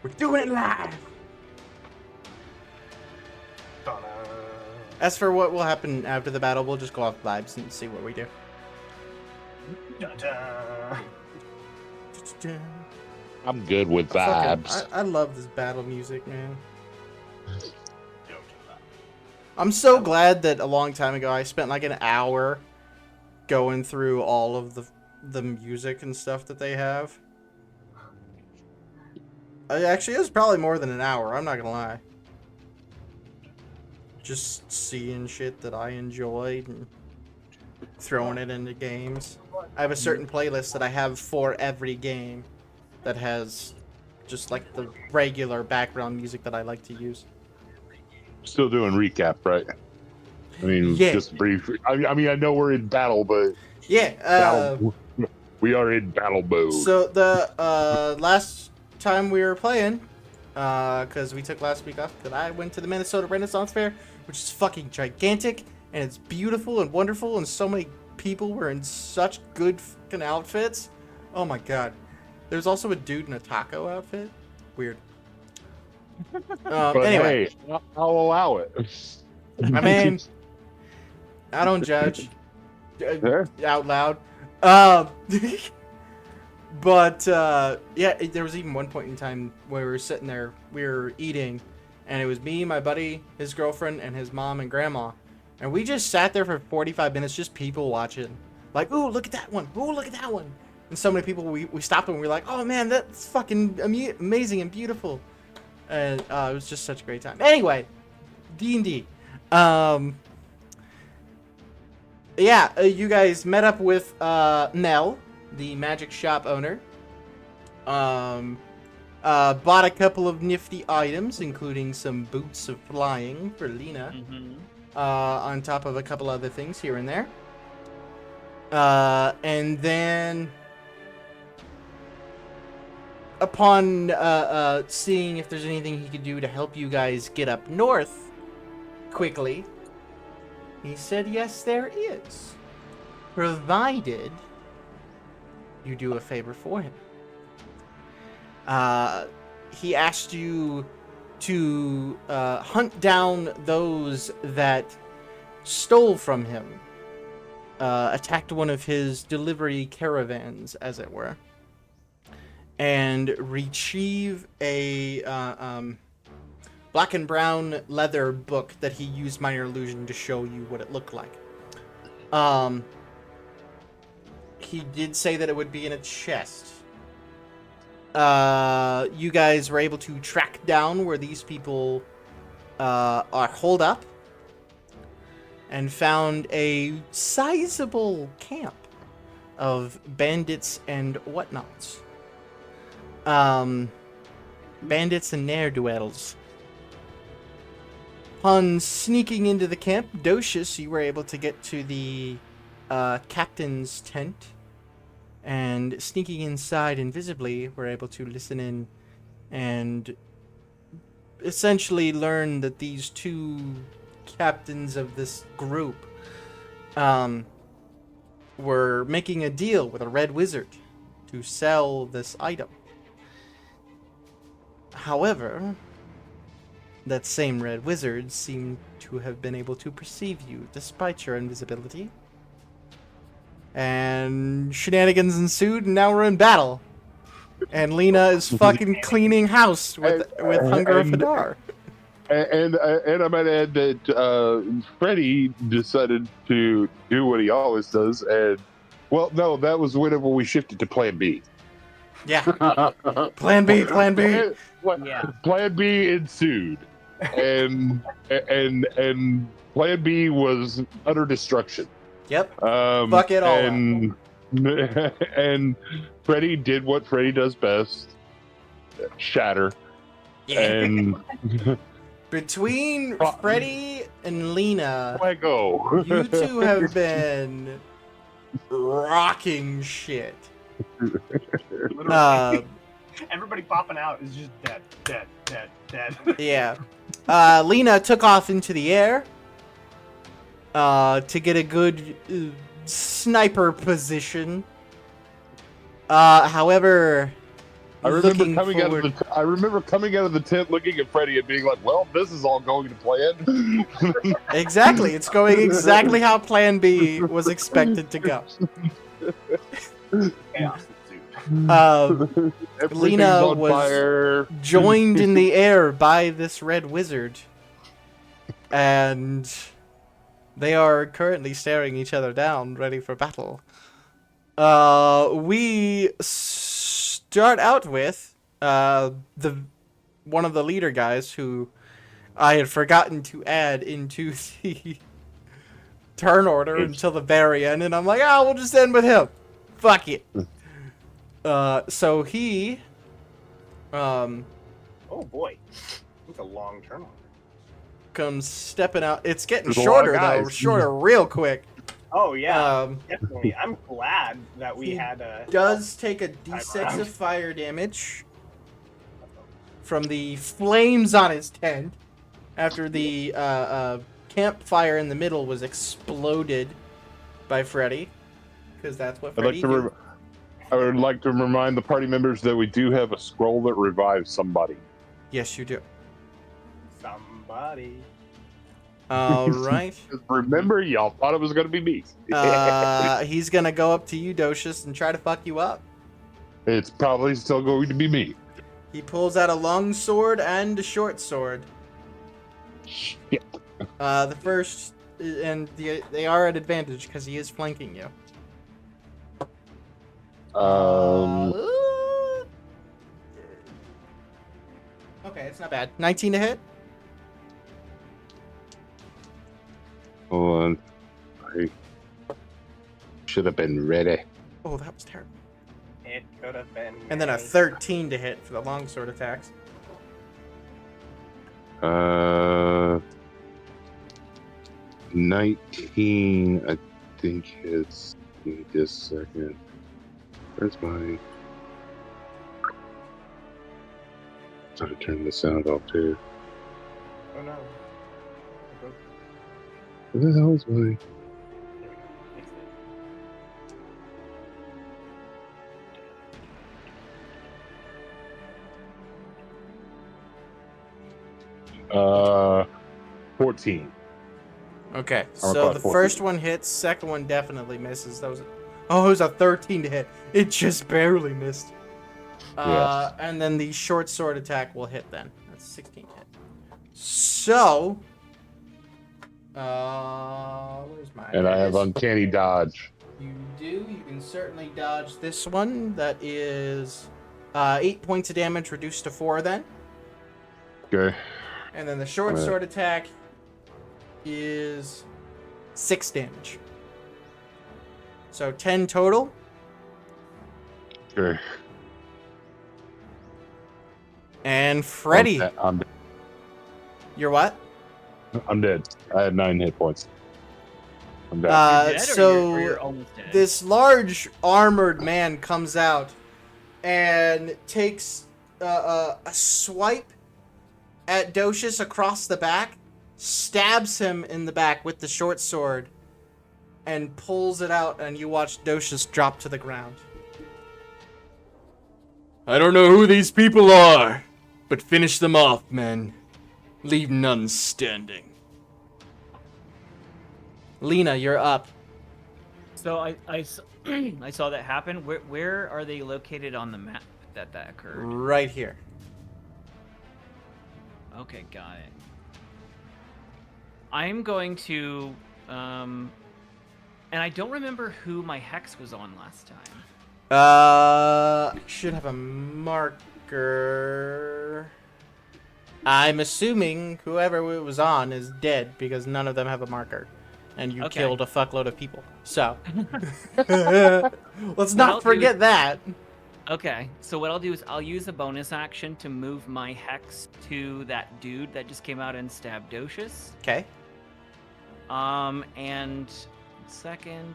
We're doing it live. As for what will happen after the battle, we'll just go off vibes and see what we do. I'm good with vibes. I love this battle music, man. I'm so glad that a long time ago I spent like an hour going through all of the music and stuff that they have. Actually, it was probably more than an hour. I'm not gonna lie. Just seeing shit that I enjoyed and throwing it into games. I have a certain playlist that I have for every game that has just like the regular background music that I like to use. Still doing recap, right? I mean, Yeah. just brief. I mean, I know we're in battle, but Yeah. we are in battle mode. So the last time we were playing, because we took last week off, because I went to the Minnesota Renaissance Fair, which is fucking gigantic, and it's beautiful and wonderful, and so many people were in such good fucking outfits. Oh my god. There's also a dude in a taco outfit. Weird. But Anyway. hey, I'll allow it. I mean, I don't judge. There? Out loud. But yeah, there was even one point in time where we were sitting there, we were eating, and it was me, my buddy, his girlfriend, and his mom and grandma. And we just sat there for 45 minutes, just people watching. Like, ooh, look at that one. Ooh, look at that one. And so many people, we stopped and we were like, oh man, that's fucking amazing and beautiful. And it was just such a great time. Anyway, D&D. Yeah, you guys met up with Nell, the magic shop owner. Bought a couple of nifty items, including some boots of flying for Lena. On top of a couple other things here and there. And then, upon seeing if there's anything he could do to help you guys get up north quickly, he said, yes, there is. Provided you do a favor for him. He asked you to hunt down those that stole from him. Attacked one of his delivery caravans, as it were. And retrieve a black and brown leather book that he used minor illusion to show you what it looked like. He did say that it would be in a chest. You guys were able to track down where these people are holed up and found a sizable camp of bandits and whatnots. Bandits and ne'er-do-wells. Upon sneaking into the camp, Docius, you were able to get to the captain's tent, and sneaking inside invisibly, were able to listen in and essentially learn that these two captains of this group were making a deal with a red wizard to sell this item. However, that same red wizard seemed to have been able to perceive you despite your invisibility. And shenanigans ensued, and now we're in battle. And Lena is fucking cleaning house with Hunger of Hadar. And I might add that Freddy decided to do what he always does, and well, no, that was whenever we shifted to Plan B. Yeah. Plan B. Yeah. Plan B ensued, and Plan B was utter destruction. Yep. Fuck it all and and Freddy did what Freddy does best: shatter. Yeah. And between Freddy and Lena, Lego, you two have been rocking shit. Everybody popping out is just dead. Yeah. Lena took off into the air to get a good sniper position. However, I remember looking coming out of forward. I remember coming out of the tent, looking at Freddy, and being like, "Well, this is all going to plan." Exactly. It's going exactly how Plan B was expected to go. Chaos ensued. Everything's Lena on was fire. joined in the air by this red wizard. And they are currently staring each other down, ready for battle. We start out with one of the leader guys who I had forgotten to add into the turn order until the very end, and I'm like, we'll just end with him. Fuck it. So he, Oh boy, it's a long turn on. comes stepping out. It's getting There's a lot of shorter though, guys. shorter real quick. Oh yeah, Um, definitely. I'm glad that we he had a. does take a Time d6 around. of fire damage from the flames on his tent after the campfire in the middle was exploded by Freddy, because that's what Freddy do. I would like to remind the party members that we do have a scroll that revives somebody. Yes, you do. Somebody. All right. Remember, y'all thought it was going to be me. He's gonna go up to you, Docious, and try to fuck you up. It's probably still going to be me. He pulls out a long sword and a short sword. Shit. The first, and they are at advantage because he is flanking you. Okay, it's not bad. 19 to hit. Hold on. I should have been ready. Oh, that was terrible. It could have been. And then a 13 to hit for the longsword attacks. 19, I think it's. Give me just a second. Where's my. Try to turn the sound off too. Oh no. Where the hell is my. There we go. Fixed it. 14. Okay, Armor so class the 14. first one hits, second one definitely misses. That was, oh, it was a 13 to hit. It just barely missed. Yes. And then the short sword attack will hit then. That's 16 to hit. So, where's my? And I have There it is. uncanny dodge. You do. You can certainly dodge this one. That is 8 points of damage reduced to 4 then. Okay. And then the short Right. sword attack is 6 damage. So 10 total. Okay. And Freddy, I'm you're what? dead. I had 9 hit points. I'm dead. You're dead, or So you're almost dead? this large armored man comes out and takes a swipe at Docious across the back, stabs him in the back with the short sword, and pulls it out, and you watch Docious drop to the ground. I don't know who these people are, but finish them off, men. Leave none standing. Lena, you're up. So I saw that happen. Where are they located on the map that occurred? Right here. Okay, got it. I'm going to, and I don't remember who my hex was on last time. Should have a marker. I'm assuming whoever it was on is dead because none of them have a marker. And you Okay. killed a fuckload of people. So, let's I'll not do- forget that. Okay, so what I'll do is I'll use a bonus action to move my hex to that dude that just came out and stabbed Docious. Okay. And second,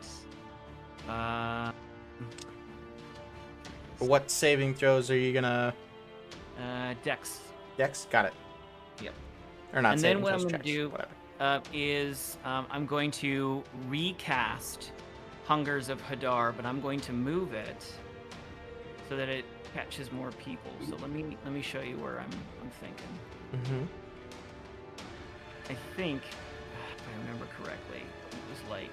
What saving throws are you gonna... Dex. Dex? Got it. Yep. Or not And saving then what throws, I'm gonna checks, do- whatever. Is I'm going to recast Hungers of Hadar, but I'm going to move it so that it catches more people. So let me show you where I'm thinking. Mm-hmm. I think, if I remember correctly, it was like,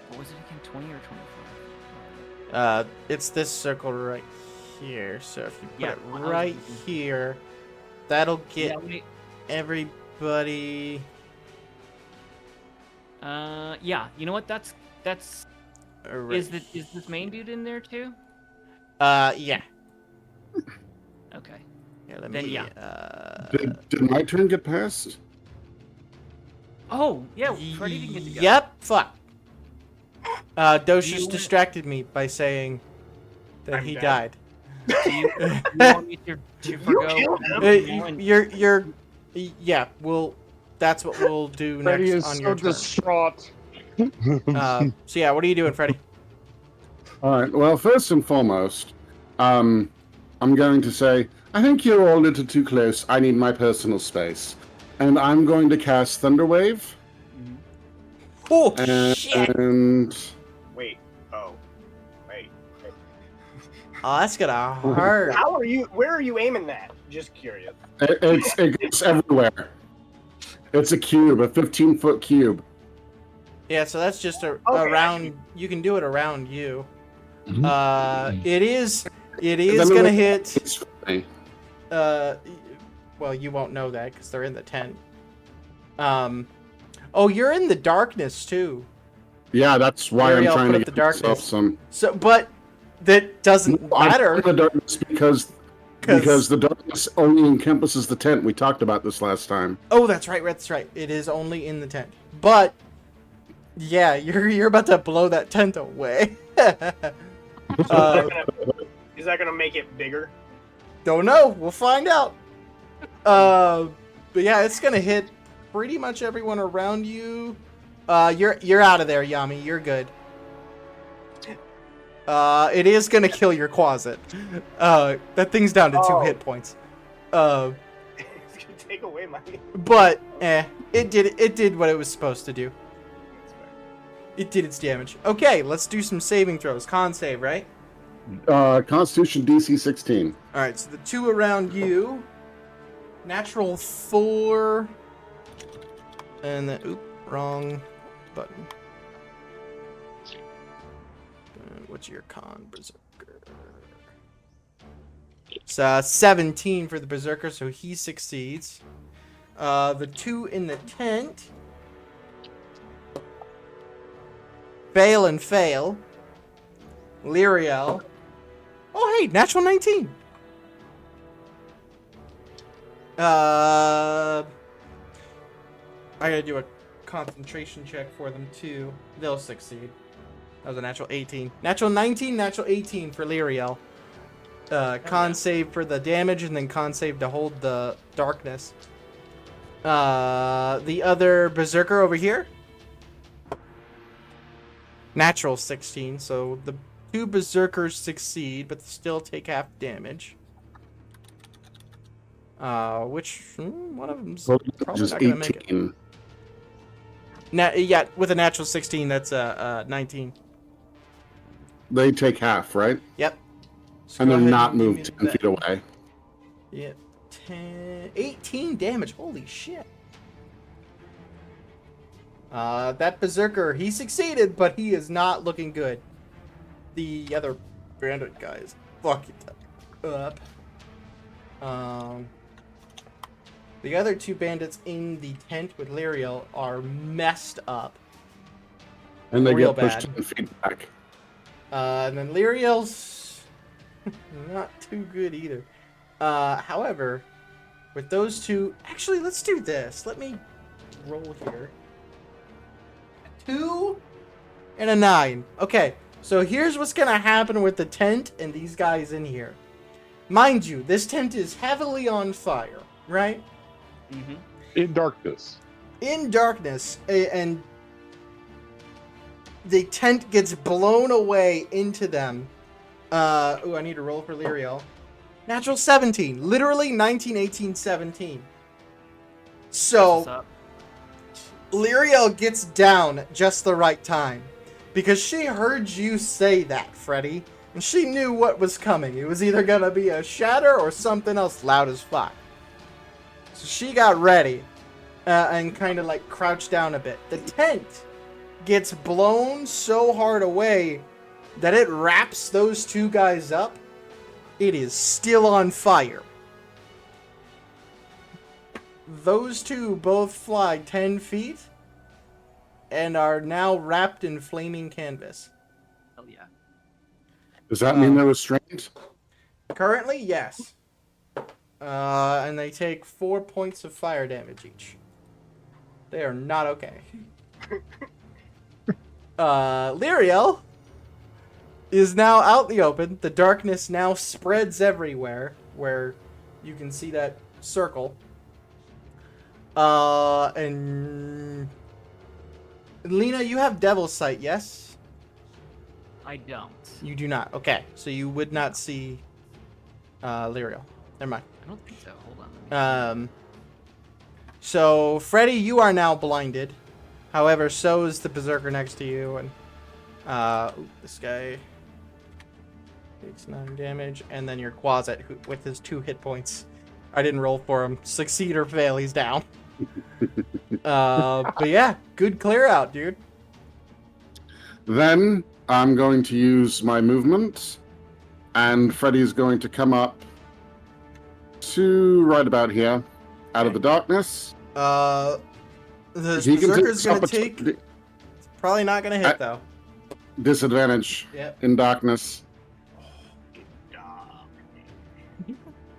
what was it again, 20 or 25? It's this circle right here. So if you put Yeah, it I was right thinking- here, that'll get Yeah, wait. everybody. Yeah. You know what? That's Right. is this main dude in there too? Yeah. Okay. Yeah. Let Then me. yeah. Did my turn get passed? Oh yeah, Freddy didn't get to go. Yep. Fuck. Docious You want- distracted me by saying that I'm he dead. died. Do you want me to forgo? killed him? now and- You're. Yeah. That's what we'll do Freddy next is on so your turn. distraught. So yeah, what are you doing, Freddy? All right. Well, first and foremost, I'm going to say I think you're all a little too close. I need my personal space, and I'm going to cast Thunderwave. Oh shit! And Wait. Oh. Wait. Oh, that's gonna hurt. How are you? Where are you aiming that? Just curious. it goes everywhere. It's a cube, a 15-foot cube. Yeah, so that's just Okay, around. You can do it around you. Mhm. It is Then gonna it- hit. It's funny. Well, you won't know that because they're in the tent. Oh, you're in the darkness too. Yeah, that's why Ariel, I'm trying put to up get the myself darkness. some. So, but that doesn't I'm matter. in the darkness because the darkness only encompasses the tent. We talked about this last time. Oh, that's right. That's right. It is only in the tent. But yeah, you're about to blow that tent away. Is that gonna make it bigger? Don't know. We'll find out. But yeah, it's gonna hit pretty much everyone around you. You're out of there, Yami. You're good. It is gonna kill your closet. That thing's down to 2 Oh. hit points. It's gonna take away my. But it did what it was supposed to do. It did its damage. Okay, let's do some saving throws. Con save, right? Constitution DC 16. All right, so the 2 around you, natural 4, and then wrong button. What's your con, Berserker? It's 17 for the Berserker, so he succeeds. The 2 in the tent fail and fail. Lyriel. Oh, hey, natural 19. I gotta do a concentration check for them too. They'll succeed. That was a natural 18. Natural 19, natural 18 for Lyriel. Con save for the damage, and then con save to hold the darkness. The other Berserker over here. Natural 16, so the 2 Berserkers succeed, but still take half damage. One of them's Well, probably just not gonna make it. 18. Yeah, with a natural 16, that's 19. They take half, right? Yep. So And go they're ahead not and give moved me 10 that. feet away. Yeah, 18 damage. Holy shit. That Berserker, he succeeded, but he is not looking good. The other bandit guy is fucking up. The other 2 bandits in the tent with Lyriel are messed up. And they Real get pushed bad. 10 feet back. And then Lyriel's not too good either. However, with those 2, actually, let's do this. Let me roll here. 2 and a 9. Okay, so here's what's gonna happen with the tent and these guys in here. Mind you, this tent is heavily on fire, right? Mm-hmm. In darkness. In darkness, and the tent gets blown away into them. I need to roll for Lyriel. Natural 17. Literally 19, 18, 17. So, Lyriel gets down just the right time. Because she heard you say that, Freddy. And she knew what was coming. It was either gonna be a shatter or something else loud as fuck. So she got ready and kind of like crouched down a bit. The tent gets blown so hard away that it wraps those two guys up. It is still on fire. Those two both fly 10 feet and are now wrapped in flaming canvas. Hell yeah. Does that mean they're restrained? Currently, yes. And they take 4 points of fire damage each. They are not okay. Lyriel is now out in the open. The darkness now spreads everywhere where you can see that circle. And Lena, you have Devil's Sight, yes? I don't. You do not. Okay, so you would not see Lyriel. Never mind. I don't think so. Hold on. So Freddy, you are now blinded. However, so is the berserker next to you, and this guy takes 9 damage, and then your Quasit, who, with his 2 hit points. I didn't roll for him. Succeed or fail, he's down. But yeah, good clear out, dude. Then I'm going to use my movement, and Freddy's going to come up to right about here, out of the darkness. The He can berserker's gonna take take. Probably not gonna hit though. disadvantage Yep. in darkness.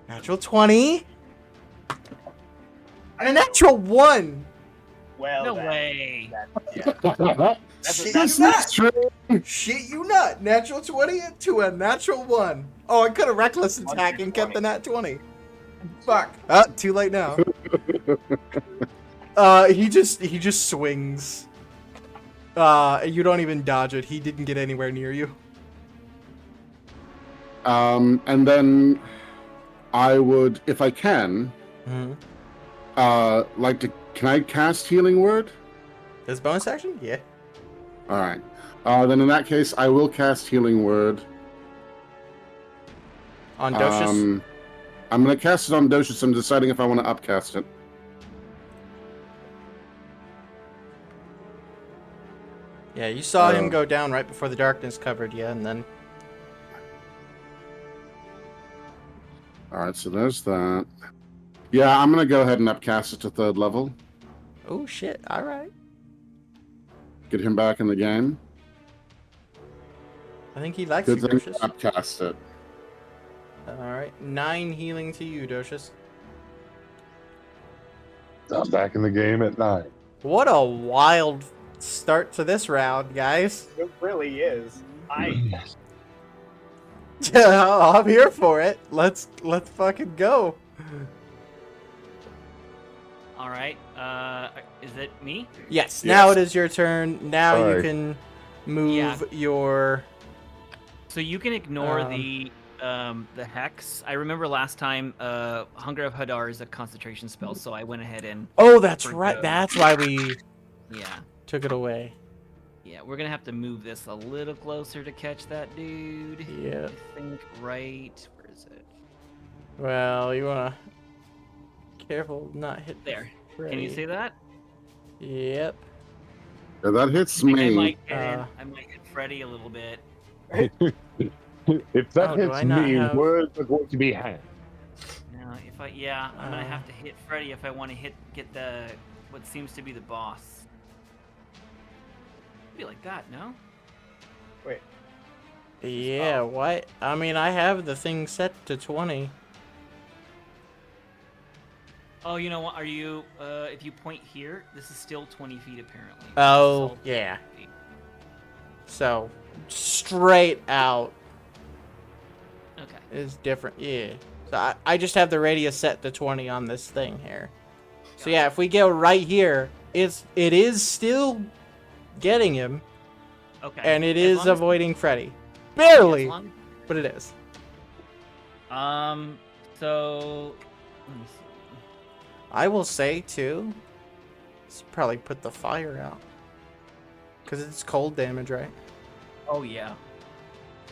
Natural 20. And a natural 1. Well, No that- way. that- Shit, that's you not- not. True. Shit, you not. Natural 20 to a natural 1. Oh, I could have reckless attack and kept the nat 20. Fuck. Too late now. He just swings. You don't even dodge it. He didn't get anywhere near you. And then I would, if I can, like to. Can I cast Healing Word? This bonus action? Yeah. All right. Then in that case, I will cast Healing Word. On Docious. I'm going to cast it on Docious. I'm deciding if I want to upcast it. Yeah, you saw him go down right before the darkness covered you, and then... All right, so there's that. Yeah, I'm going to go ahead and upcast it to 3rd level. Oh, shit. All right. Get him back in the game. I think he likes Good you, thing Docious. I upcast it. Alright. 9 healing to you, Docious. I'm back in the game at 9. What a wild start to this round, guys. It really is. I'm here for it. Let's fucking go. All right. Is it me? Yes, now Yes. it is your turn. Now you Alright. can move Yeah. your... So you can ignore the hex. I remember last time, Hunger of Hadar is a concentration spell, so I went ahead and Oh, that's For right. go. That's why we yeah, took it away. we're gonna have to move this a little closer to catch that dude. Yeah. I think right. Where is it? Well, you wanna... Careful, not hit There. Can you Freddy. see that? Yep. Yeah, that hits I think me. I might hit, Uh, I might hit Freddy a little bit. If that Oh, do I hits not me, have- words are going to be had. Now, if I'm gonna Uh. have to hit Freddy if I want to get the what seems to be the boss. Be like that, no? Yeah, what? I mean, I have the thing set to 20. Oh, you know what? Are you? If you point here, this is still 20 feet apparently. Oh, So- yeah. So, straight out Okay. is different. Yeah. So I just have the radius set to 20 on this thing here. So yeah, if we go right here, it is still getting him, Okay. and it As is long as- avoiding Freddy. as Barely, long- but it is. So. Let me see. I will say too, let's probably put the fire out. Because it's cold damage, right? Oh yeah.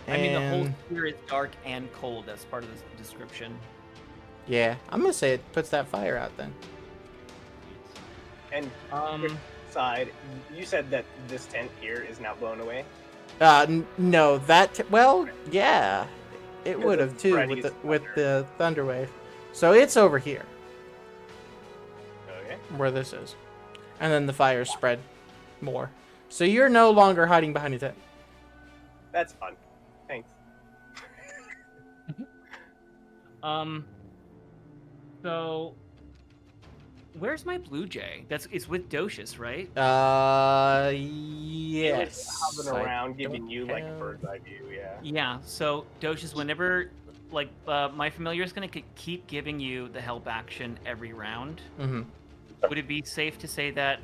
I mean, the whole And- sphere is dark and cold. That's part of the description. Yeah, I'm gonna say it puts that fire out then. And side, you said that this tent here is now blown away. No, well, yeah, it Because would of have too Freddy's with thunder. the thunder wave. So it's over here Okay. where this is, and then the fire spread more. So you're no longer hiding behind a tent. That's fun. Thanks. So where's my blue jay? It's with Docious, right? Yes. Hopping I around, giving don't you like a have- bird's eye view. Yeah. Yeah. So Docious, whenever my familiar is gonna keep giving you the help action every round. Mhm. Would it be safe to say that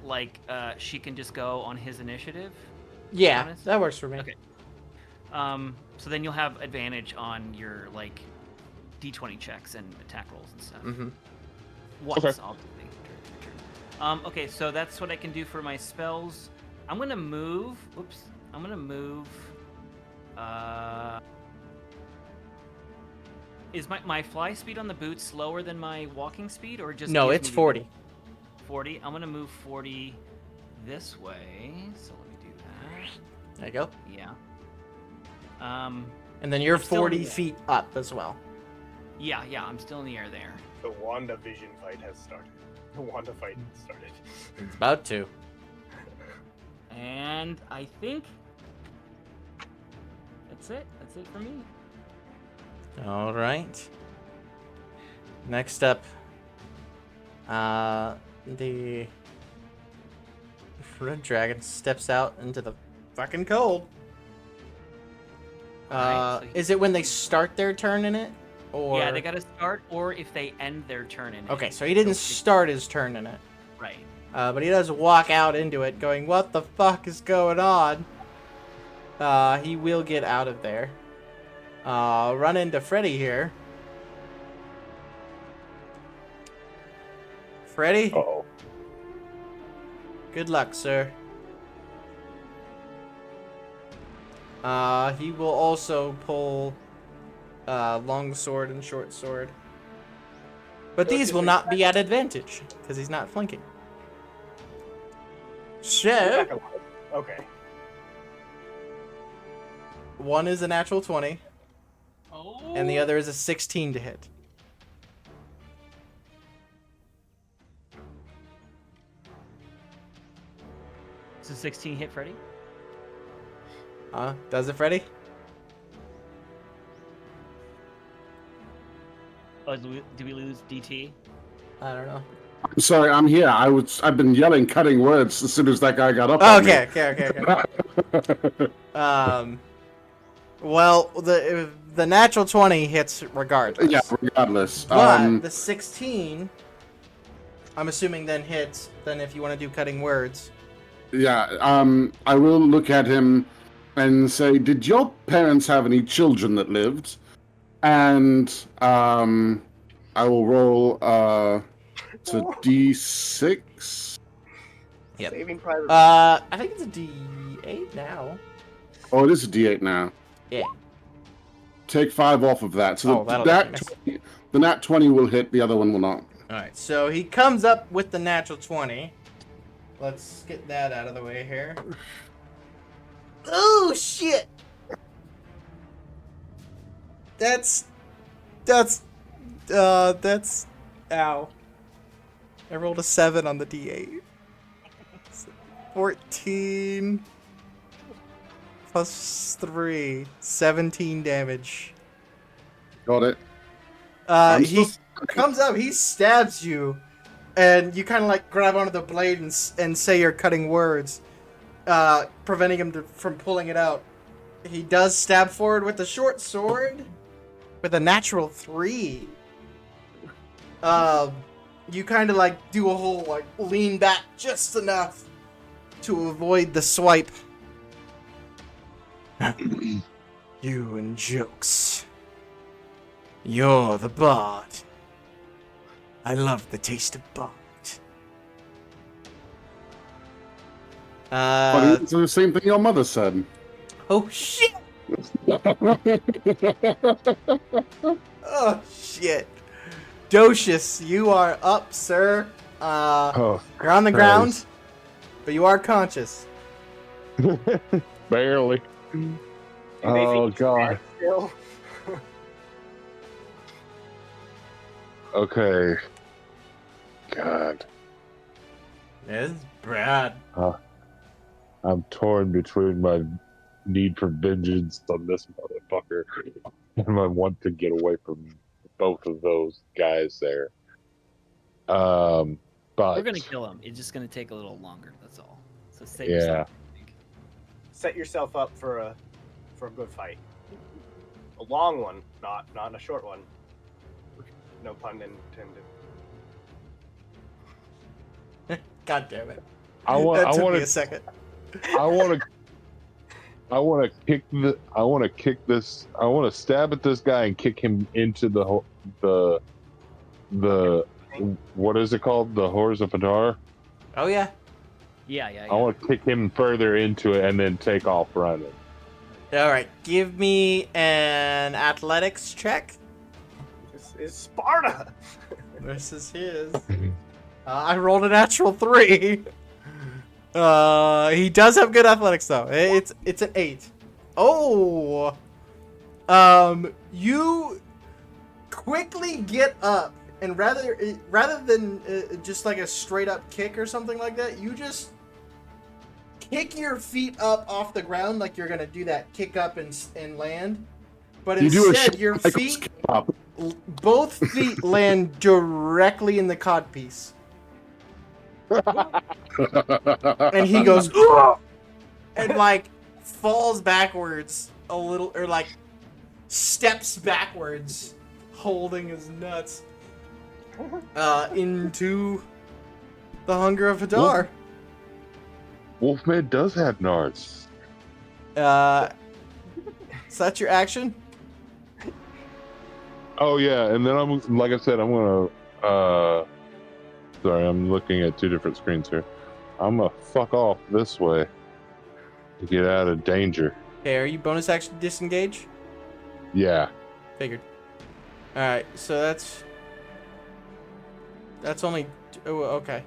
she can just go on his initiative? Yeah, Honest? that works for me. Okay. So then you'll have advantage on your D20 checks and attack rolls and stuff. Mhm. Once, Okay. obviously. Okay, so that's what I can do for my spells. I'm gonna move. Whoops. I'm gonna move. Is my fly speed on the boot slower than my walking speed, or just? No, gives it's me the- 40. 40. I'm gonna move 40 this way. So let me do that. There you go. Yeah. And then you're I'm still in 40 the air. feet up as well. Yeah. I'm still in the air there. The WandaVision fight has started. The Wanda fight started. It's about to. And I think that's it. That's it for me. All right. Next up, the red dragon steps out into the fucking cold. Alright, so Is it when they start their turn in it, or? Yeah, they gotta start, or if they end their turn in it. Okay, so he didn't So- start his turn in it, Right. but he does walk out into it, going, "What the fuck is going on?" He will get out of there. Run into Freddy here. Freddy, Oh, good luck, sir. He will also pull long sword and short sword. But these will not be at advantage, because he's not flanking. So, Back alive. Okay. one is a natural 20, Oh. and the other is a 16 to hit. So 16 hit Freddy. Does it, Freddy? Oh, do we lose DT? I don't know. I'm sorry, I'm here. I've been yelling cutting words as soon as that guy got up. on me. Okay. Well, the natural 20 hits regardless. Yeah, regardless. But the 16, I'm assuming then hits. Then if you want to do cutting words, I will look at him and say, "Did your parents have any children that lived?" And I will roll it's a D6. Yep. Saving Private. I think it's a D8 now. Oh, it is a D8 now. Yeah. Take 5 off of that. So Oh, that'll the nat 20 will hit, the other one will not. All right. So he comes up with the natural 20. Let's get that out of the way here. Oh shit! That's ow. I rolled a 7 on the D8. 14 plus 3, 17 damage. Got it. I'm He still- comes up, he stabs you, and you kind of grab onto the blade and say your cutting words, preventing him from pulling it out. He does stab forward with the short sword, with a natural 3. You kind of do a whole lean back just enough to avoid the swipe. You and jokes. You're the bard. I love the taste of bard. But it's the same thing your mother said. Oh shit! Oh shit. Docious, you are up, sir. Oh, You're on the ground, but you are conscious. barely. Do they Oh think he's god. dead still? Okay. God. It's Brad. I'm torn between my need for vengeance on this motherfucker and my want to get away from both of those guys there. But We're gonna kill him. It's just gonna take a little longer. That's all. So save yeah. yourself. I think. Set yourself up for a good fight. A long one, not a short one. No pun intended. God damn it. I want That took me to a second. I want to kick this. I want to stab at this guy and kick him into the what is it called? The Horrors of Hadar. Oh yeah. Yeah. I want to kick him further into it and then take off running. All right. Give me an athletics check. This is Sparta. This is his. I rolled a natural 3. He does have good athletics though. It's an 8. Oh. You quickly get up, and rather than just like a straight up kick or something like that, you just kick your feet up off the ground like you're gonna do that kick up and land. But You do a instead, Shawn your Michaels feet, kick up. both feet land directly in the codpiece. And he goes, "Ugh!" and like falls backwards a little, or like steps backwards, holding his nuts into the Hunger of Hadar. Wolfman does have nards. Is that your action? Oh yeah, and then I'm like I said, I'm gonna sorry, I'm looking at two different screens here. I'm gonna fuck off this way to get out of danger. Okay, are you bonus action disengage? Yeah. Figured. Alright, so that's only, oh, okay.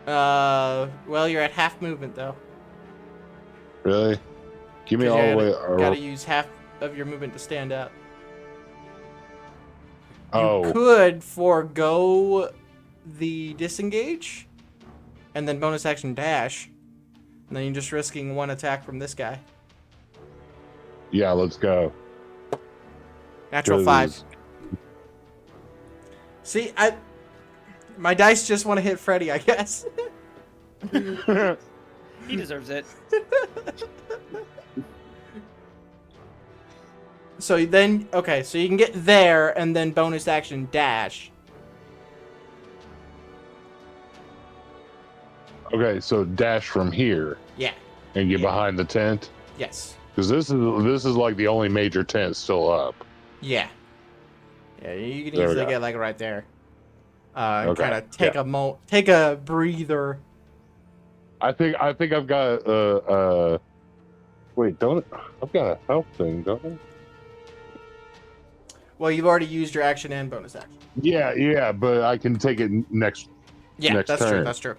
Well, you're at half movement though. Really? Give me 'Cause all you the way. gotta use half of your movement to stand up. You Oh, could forego the disengage and then bonus action dash. And then you're just risking one attack from this guy. yeah. Let's go. Natural 5. See, my dice just want to hit Freddy, I guess. He deserves it. So then, okay, so you can get there and then bonus action dash. Okay, so dash from here Yeah. and get behind the tent, Yes. because this is like the only major tent still up. Yeah. Yeah, you can There we easily go. get like right there. Okay, Kind of take a breather. I think I've got wait, don't I've got a health thing, don't I? Well, you've already used your action and bonus action. Yeah, but I can take it next. Yeah, Next that's true. turn. That's true.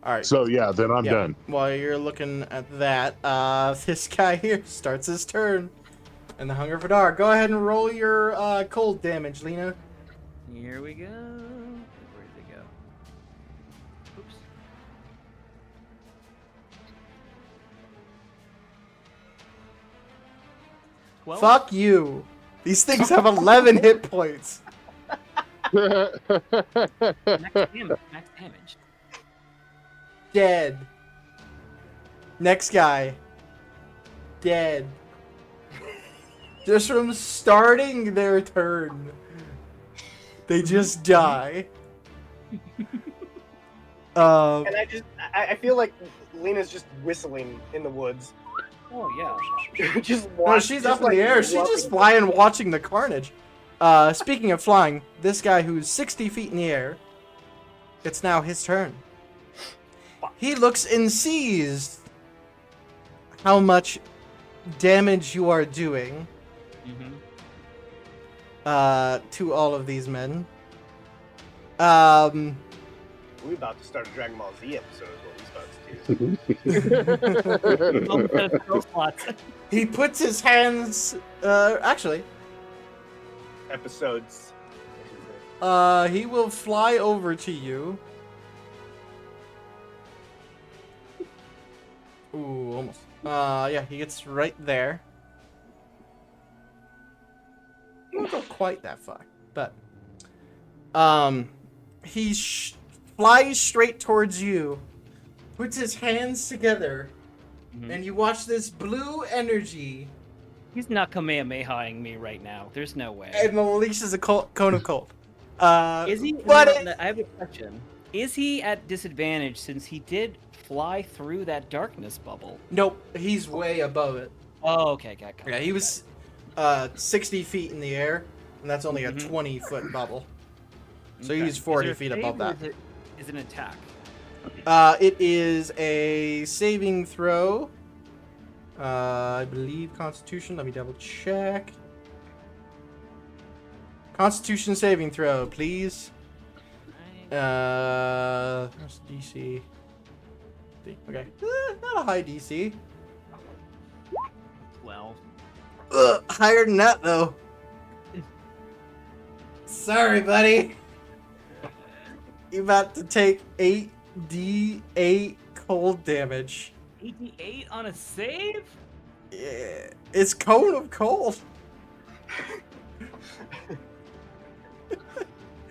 All right. So yeah, then I'm Yeah. done. While you're looking at that, this guy here starts his turn. And the Hunger for Hadar. Go ahead and roll your cold damage, Lena. Here we go. Where did it go? Oops. Well, Fuck you. These things have 11 hit points. max damage. Dead. Next guy. Dead. Just from starting their turn. They just die. And I feel like Lena's just whistling in the woods. Oh yeah. Just No, she's up in the air. She's just flying, watching the carnage. Speaking of flying, this guy who's 60 feet in the air, it's now his turn. He looks and sees how much damage you are doing Mm-hmm. to all of these men. We're about to start a Dragon Ball Z episode, is what we're about to do. He puts his hands. Actually, Episodes. he will fly over to you. Ooh, almost. Yeah, he gets right there. He won't go quite that far, but he flies straight towards you, puts his hands together, and you watch this blue energy, He's not Kamehamehaing me right now. There's no way. and unleashes a cone of cold. Is he? But I have a question. Is he at disadvantage since he did fly through that darkness bubble? Nope, he's way above it. Oh, okay, got Yeah, he was 60 feet in the air, and that's only a 20-foot bubble. So he's 40 feet above that. Is an attack. It is a saving throw. I believe Constitution. Let me double check. Constitution saving throw, please. Where's DC? Okay, not a high DC. 12. Higher than that though. Sorry, buddy. You're about to take 8d8 cold damage. 88 on a save? Yeah, it's cone of cold.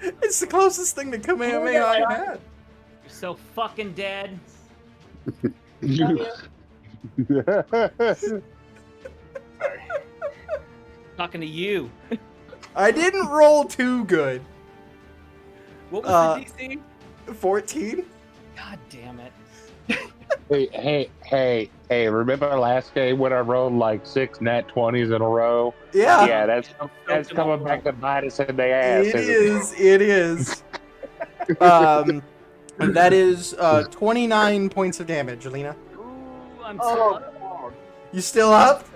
It's the closest thing to Kamehameha I had. You're so fucking dead. Sorry. Talking to you. I didn't roll too good. What was the DC? 14? God damn it. Hey, remember last game when I rolled like 6 nat 20s in a row? Yeah. Yeah, that's coming back to bite us in the ass. It is. And that is 29 points of damage, Alina. Ooh, I'm still up. You still up?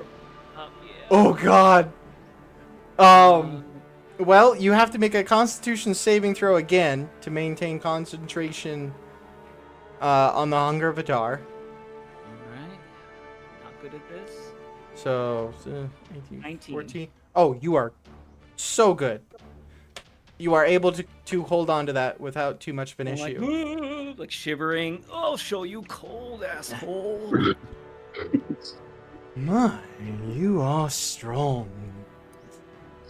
Yeah. Oh god. Well, you have to make a Constitution saving throw again to maintain concentration on the Hunger of Adar. Alright. Not good at this. So, 18, 19. 14. Oh, you are so good. You are able to hold on to that without too much of an I'm issue. like shivering. I'll show you cold, asshole. My, you are strong.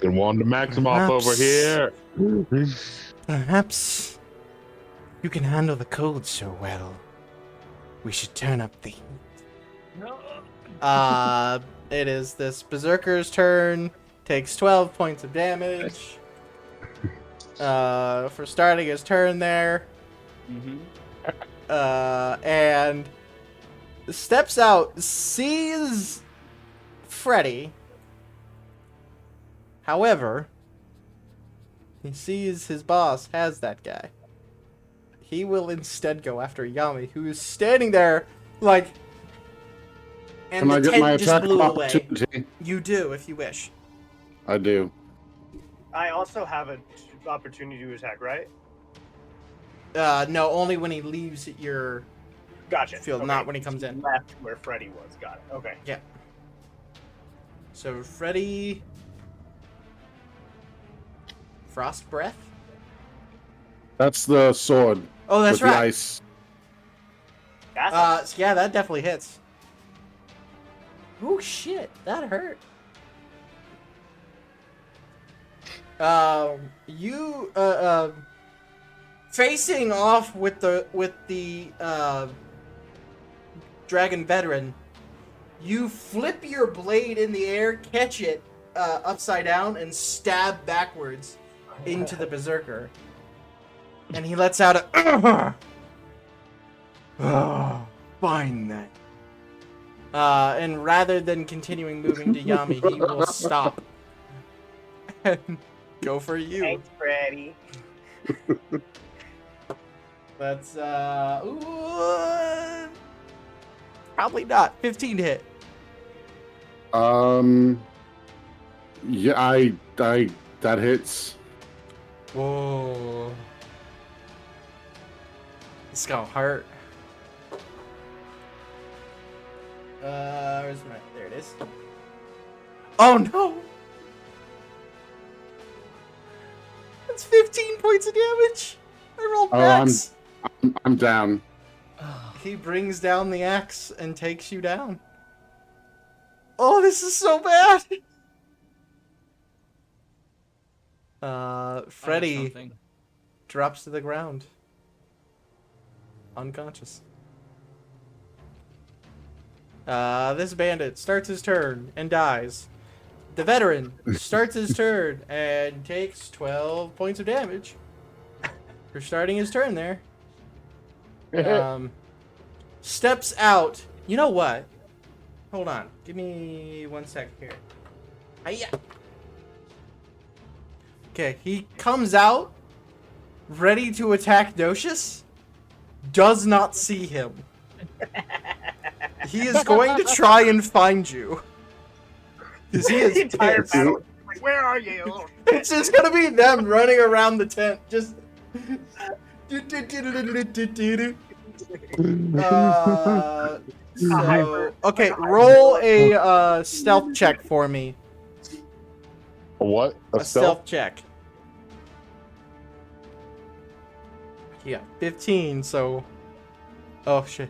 And Wanda Maximoff over here. Perhaps you can handle the cold so well. We should turn up the heat. No. It is this Berserker's turn. Takes 12 points of damage. For starting his turn there. And steps out, sees Freddy. However, he sees his boss has that guy. He will instead go after Yami, who is standing there like. And Can I the get my tent just attack blew of away. opportunity? You do, if you wish. I do. I also have an opportunity to attack, right? No, only when he leaves your Gotcha. field, Okay. not when he comes in. Left where Freddy was. Got it. Okay. Yeah. So Freddy, Frost Breath. That's the sword. Oh, that's with the right. ice. That's Yeah, that definitely hits. Oh shit, that hurt. You facing off with the dragon veteran, you flip your blade in the air, catch it upside down, and stab backwards into the berserker. And he lets out a fine then. And rather than continuing moving to Yami, he will stop and go for you. Thanks, Freddy. That's probably not 15 to hit. Yeah, I that hits. Whoa. It's gonna hurt. Where's my? There it is. Oh no! That's 15 points of damage. I rolled Oh, max. I'm down. He brings down the axe and takes you down. Oh, this is so bad. I have Freddy something. drops to the ground. Unconscious. This bandit starts his turn and dies. The veteran starts his turn and takes 12 points of damage for starting his turn there. Steps out. You know what? Hold on. Give me 1 sec here. Hiya. Okay, he comes out ready to attack Docius. Does not see him. He is going to try and find you. Because he The is entire pissed. battle. Like, where are you? It's just gonna be them running around the tent, just. So okay, roll a stealth check for me. A what? A A stealth check. Yeah, 15. So, oh shit.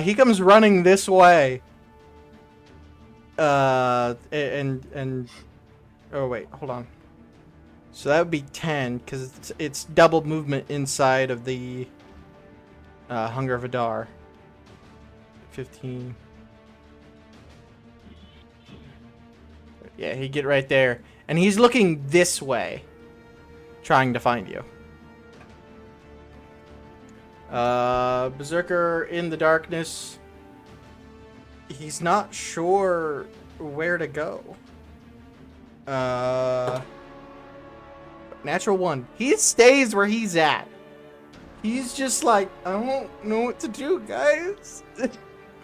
He comes running this way. And oh wait, hold on. So that would be 10 because it's double movement inside of the Hunger of Adar. 15. Yeah, he'd get right there, and he's looking this way, trying to find you. Berserker in the darkness. He's not sure where to go. Natural 1. He stays where he's at. He's just like, I don't know what to do, guys.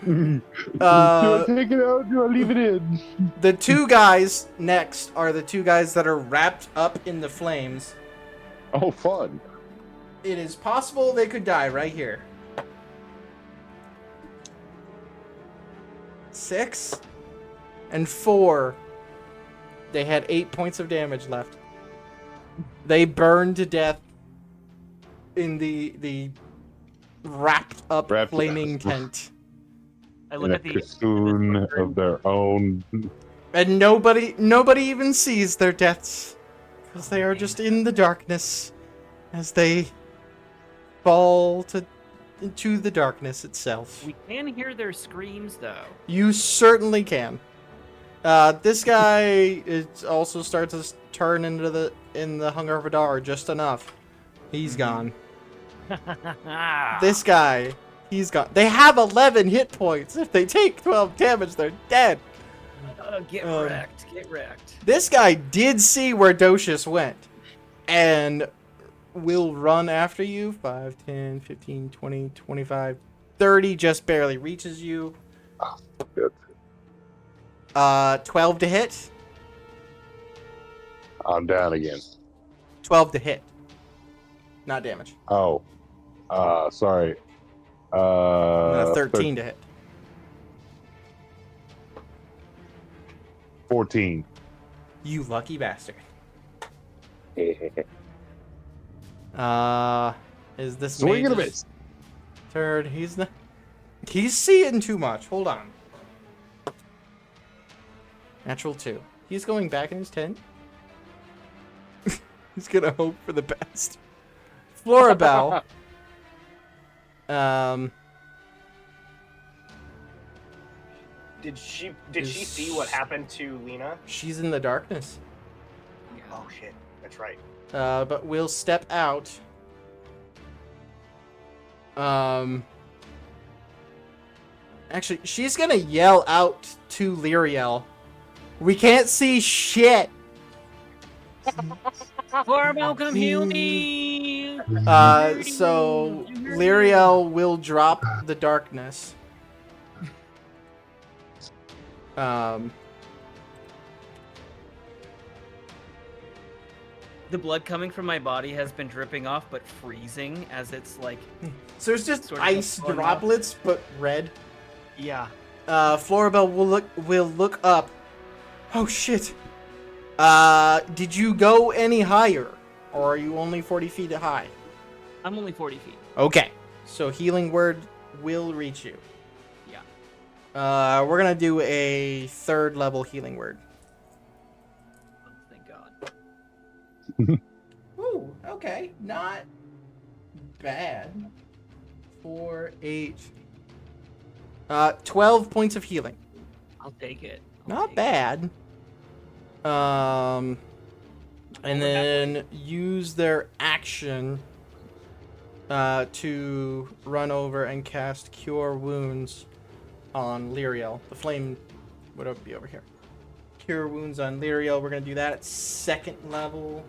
Do I take it out? Do I leave it in? The two guys next are the two guys that are wrapped up in the flames. Oh, fun. It is possible they could die right here. 6 and 4. They had 8 points of damage left. They burned to death in the wrapped up flaming tent. I In look a at the cocoon of their own. And nobody even sees their deaths because they are just in the darkness as they fall into the darkness itself. We can hear their screams though. You certainly can. This guy also starts to turn into in the Hunger of Adar just enough. He's gone. This guy, he's gone. They have 11 hit points. If they take 12 damage, they're dead. Get wrecked. Get wrecked. This guy did see where Docius went and will run after you. 5, 10, 15, 20, 25, 30, just barely reaches you. Good. 12 to hit. I'm down again. 12 to hit. Not damage. Oh. Sorry. And a 13 to hit. 14. You lucky bastard. Is this Swing and a mage's miss. turn? He's seeing too much. Hold on. Natural 2. He's going back in his tent. He's gonna hope for the best. Florabelle. Did she see what happened to Lena? She's in the darkness. Oh shit, that's right. But we'll step out. Actually, she's gonna yell out to Lyriel. We can't see shit. Florabelle, come heal me. So Lyriel will drop the darkness. The blood coming from my body has been dripping off, but freezing as it's like. So it's just Sort of ice going off. droplets, but red. Yeah. Floribel will look up. Oh shit. Did you go any higher, or are you only 40 feet high? I'm only 40 feet. Okay. So healing word will reach you. Yeah. We're gonna do a 3rd level healing word. Oh, thank God. Ooh, okay, not bad. 4, 8. 12 points of healing. I'll take it. Not bad. And then use their action to run over and cast Cure Wounds on Lyriel. The flame would be over here. Cure Wounds on Lyriel. We're gonna do that at 2nd level.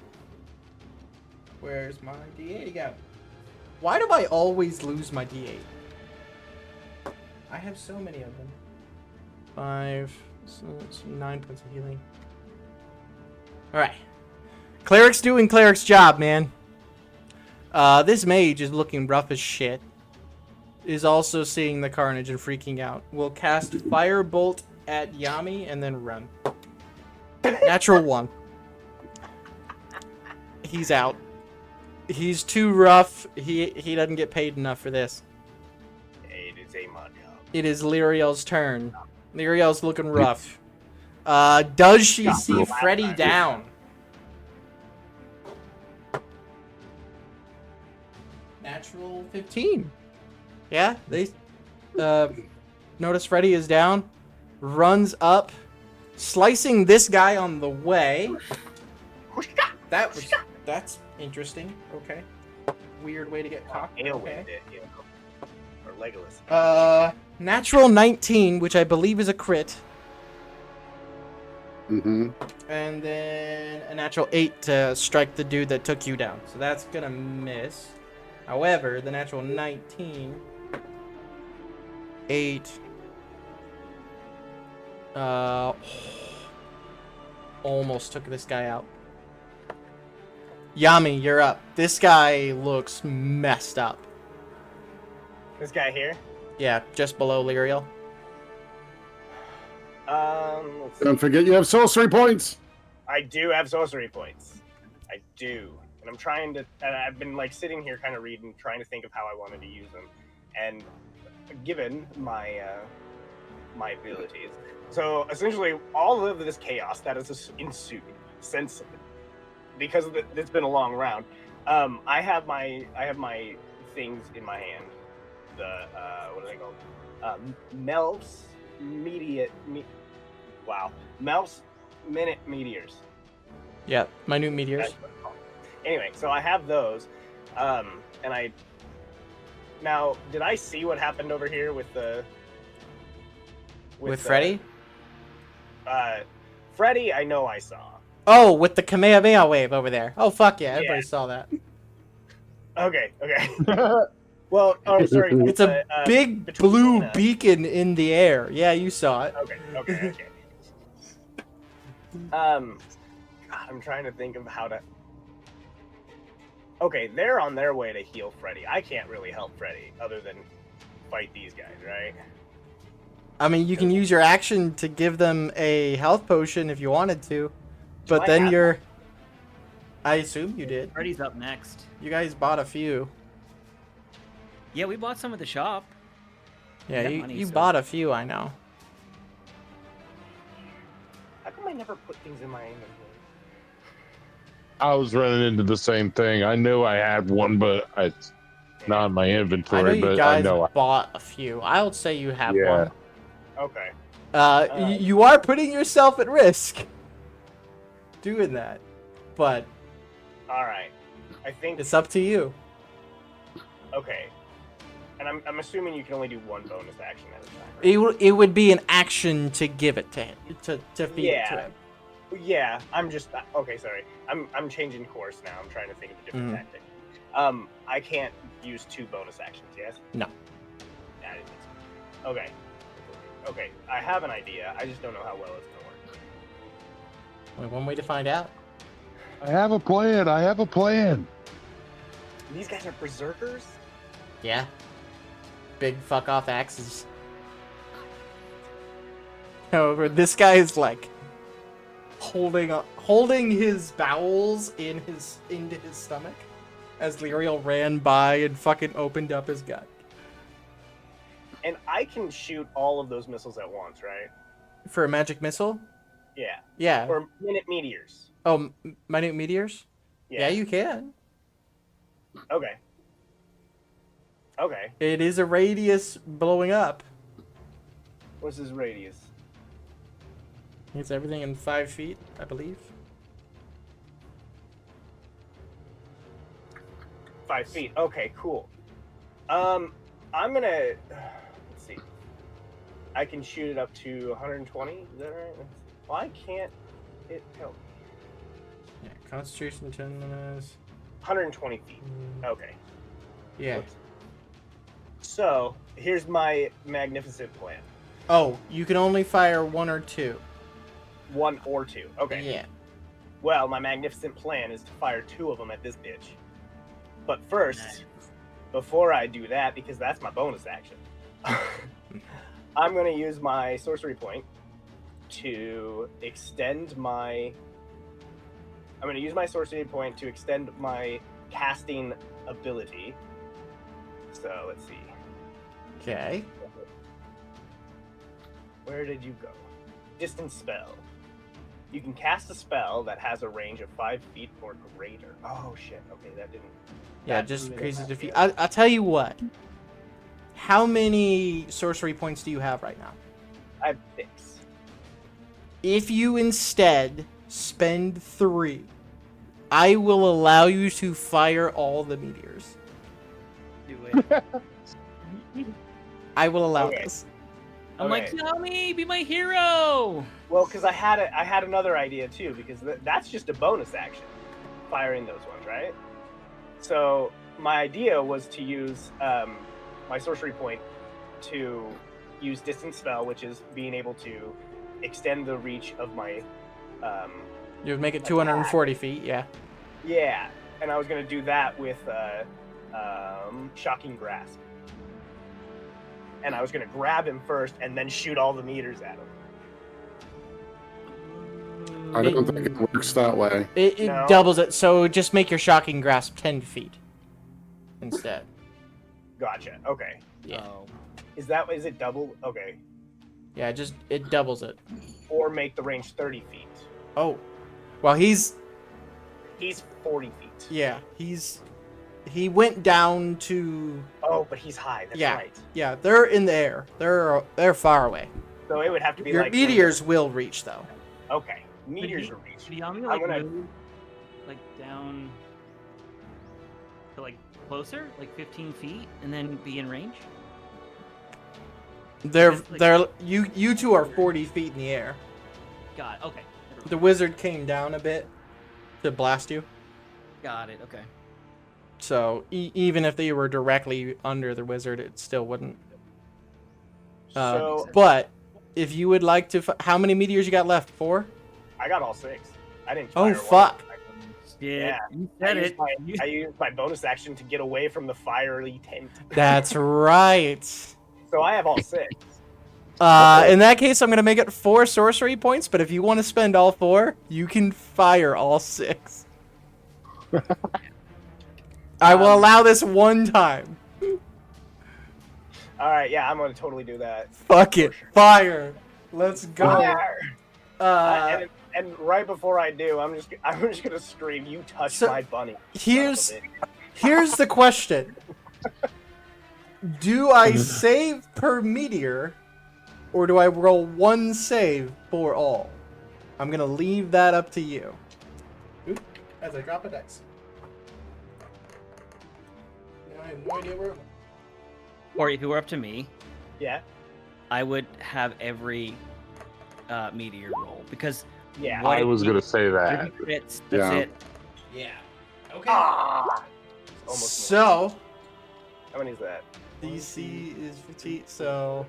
Where's my D8 go? Why do I always lose my D8? I have so many of them. 5, so that's 9 points of healing. Alright. Cleric's doing cleric's job, man. This mage is looking rough as shit. Is also seeing the carnage and freaking out. Will cast Firebolt at Yami and then run. Natural 1. He's out. He's too rough. He doesn't get paid enough for this. It is a mod job. It is Lyriel's turn. Lyriel's looking rough. Does she see Freddy down? Natural 15. Yeah, they notice Freddy is down. Runs up, slicing this guy on the way. That's interesting. Okay. Weird way to get cocked. Ale Okay. with it, you know. Or Legolas. Natural 19, which I believe is a crit. Mm-hmm. And then a natural 8 to strike the dude that took you down. So that's gonna miss. However, the natural 19... 8... almost took this guy out. Yami, you're up. This guy looks messed up. This guy here. Yeah, just below Lyriel. Let's see. Don't forget you have sorcery points. I do have sorcery points. I do. And I'm trying to, and I've been like sitting here kind of reading, trying to think of how I wanted to use them. And given my my abilities, so essentially all of this chaos that has ensued since, because it's been a long round, I have my things in my hand. The what are they called? Melf's Melf's minute meteors. Yeah, minute meteors. That's what it's called. Anyway, so I have those, and I. Now, did I see what happened over here with the? With Freddy? Freddy, I know I saw. Oh, with the Kamehameha wave over there. Oh, fuck yeah, everybody Yeah. saw that. Okay. Well, oh, sorry. It's a big between blue the- beacon in the air. Yeah, you saw it. Okay. God, I'm trying to think of how to. Okay, they're on their way to heal Freddy. I can't really help Freddy other than fight these guys, right? I mean, you can use your action to give them a health potion if you wanted to, but I then have you're. I assume you did. Freddy's up next. You guys bought a few. Yeah, we bought some at the shop. Yeah, got you, money, you so- bought a few, I know. How come I never put things in my inventory? I was running into the same thing. I knew I had one, but it's not in my I know inventory. you But guys I know. bought a few. I would say you have Yeah. one. Okay. You are putting yourself at risk doing that, but All right. I think it's up to you. okay. And I'm assuming you can only do one bonus action at a time. Right? It would be an action to give it to him, to feed it to Yeah. him. Yeah, I'm just okay. Sorry, I'm changing course now. I'm trying to think of a different Mhm. tactic. I can't use 2 bonus actions. Yes. No. Yeah, I didn't think so. Okay. Okay, I have an idea. I just don't know how well it's gonna work. Only one way to find out. I have a plan. I have a plan. These guys are berserkers? Yeah. Big fuck off axes. However, this guy is like holding his bowels into his stomach as Lyriel ran by and fucking opened up his gut. And I can shoot all of those missiles at once, right? For a magic missile? Yeah. Yeah. Or minute meteors. Oh, minute meteors? Yeah, you can. Okay. Okay. It is a radius blowing up. What's his radius? It's everything in 5 feet, I believe. 5 feet. Okay, cool. I'm gonna let's see. I can shoot it up to 120. Is that right? Why can't it help me? Yeah, concentration 10 minutes. 120 feet. Okay. Yeah. Whoops. So here's my magnificent plan. Oh, you can only fire 1 or 2. 1 or 2. Okay. Yeah. Well, my magnificent plan is to fire 2 of them at this bitch. But first, before I do that, because that's my bonus action, I'm going to use my sorcery point to extend my... I'm going to use my sorcery point to extend my casting ability. So, let's see. Okay. Where did you go? Distance spell. You can cast a spell that has a range of 5 feet or greater. Oh, shit. Okay, that didn't... Yeah, that just didn't increases help defeat. you. I'll tell you what. How many sorcery points do you have right now? I have 6. If you instead spend 3, I will allow you to fire all the meteors. Do it. I will allow Okay. this. I'm like, Okay. Tommy, be my hero. Well, because I had another idea too, because that's just a bonus action, firing those ones, right? So my idea was to use my sorcery point to use distance spell, which is being able to extend the reach of my You would make it 240 feet, yeah. yeah, and I was gonna do that with shocking grasp, and I was gonna grab him first and then shoot all the meters at him. I don't think it works that way. It No. doubles it, so just make your shocking grasp 10 feet instead. Gotcha. Okay. Yeah. Oh. Is it double? Okay. Yeah, it doubles it. Or make the range 30 feet. Oh. Well, he's 40 feet. yeah, he went down to Oh, but he's high. That's Yeah. right. yeah, they're in the air. They're far away. So it would have to be Your like meteors will reach though. Okay, meteors are reach. Did Yami I'm like gonna- move like down to like closer, like 15 feet, and then be in range? They're you two are 40 feet in the air. Got it. Okay. The wizard came down a bit to blast you. Got it. Okay. So even if they were directly under the wizard, it still wouldn't. So But if you would like to, how many meteors you got left? 4? I got all 6. I didn't. Oh, fire one. fuck. Yeah, You I said used it. I used my bonus action to get away from the fiery tent. That's right. So I have all 6. In that case, I'm gonna make it 4 sorcery points. But if you want to spend all 4, you can fire all 6. I will allow this one time. All right, yeah, I'm gonna totally do that. Fuck it, sure. fire. Let's go. Fire! Uh, And right before I do, I'm just gonna scream, "You touched So, my bunny!" here's Son of a bitch. here's the question: do I save per meteor, or do I roll 1 save for all? I'm gonna leave that up to you. Oop, as I drop a dice. I have no idea where. Or if it were up to me, Yeah, I would have every meteor roll because yeah. What I if was you- gonna say that. every crits, that's Yeah. it. Yeah. Okay. Ah! Almost. So How many is that? DC is 15. So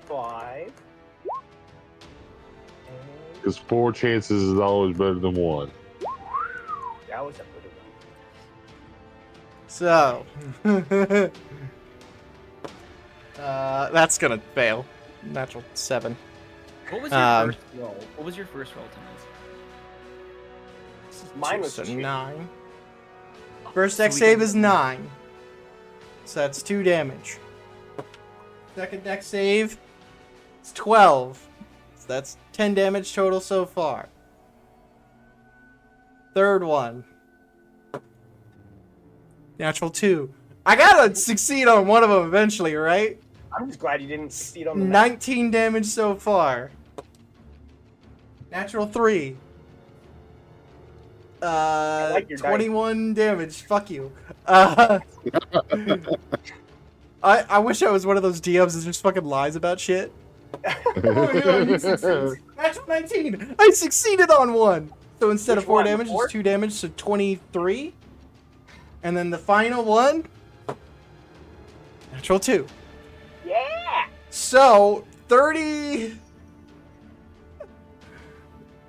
5. Because 4 chances is always better than 1. now is a little one. So, that's gonna fail. Natural 7. What was your first roll? What was your first roll, Thomas? Mine was a 2. 9. First So deck we save got- is 9. So that's 2 damage. Second deck save is 12. So that's 10 damage total so far. Third one. Natural 2. I gotta succeed on one of them eventually, right? I'm just glad you didn't succeed on the 19 damage so far. Natural 3. like your dice. 21 damage. Fuck you. I wish I was one of those DMs that just fucking lies about shit. Oh, yeah, you succeed. Natural 19. I succeeded on one. So instead Which of 4 one? damage, Four? it's 2 damage, so 23. And then the final one. Natural 2. Yeah! So 30.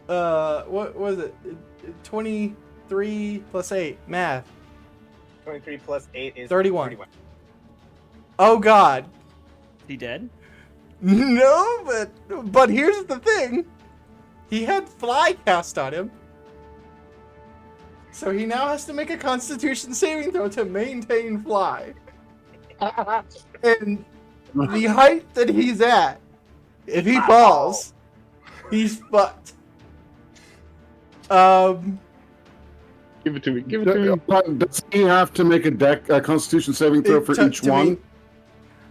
What was it? 23 plus 8. Math. 23 plus 8 is 31. Oh God. Is he dead? No, but here's the thing. He had fly cast on him. So he now has to make a Constitution saving throw to maintain fly. And the height that he's at, if he falls, he's fucked. Give it to me. Give it to me. But does he have to make a Constitution saving throw for each to one? me-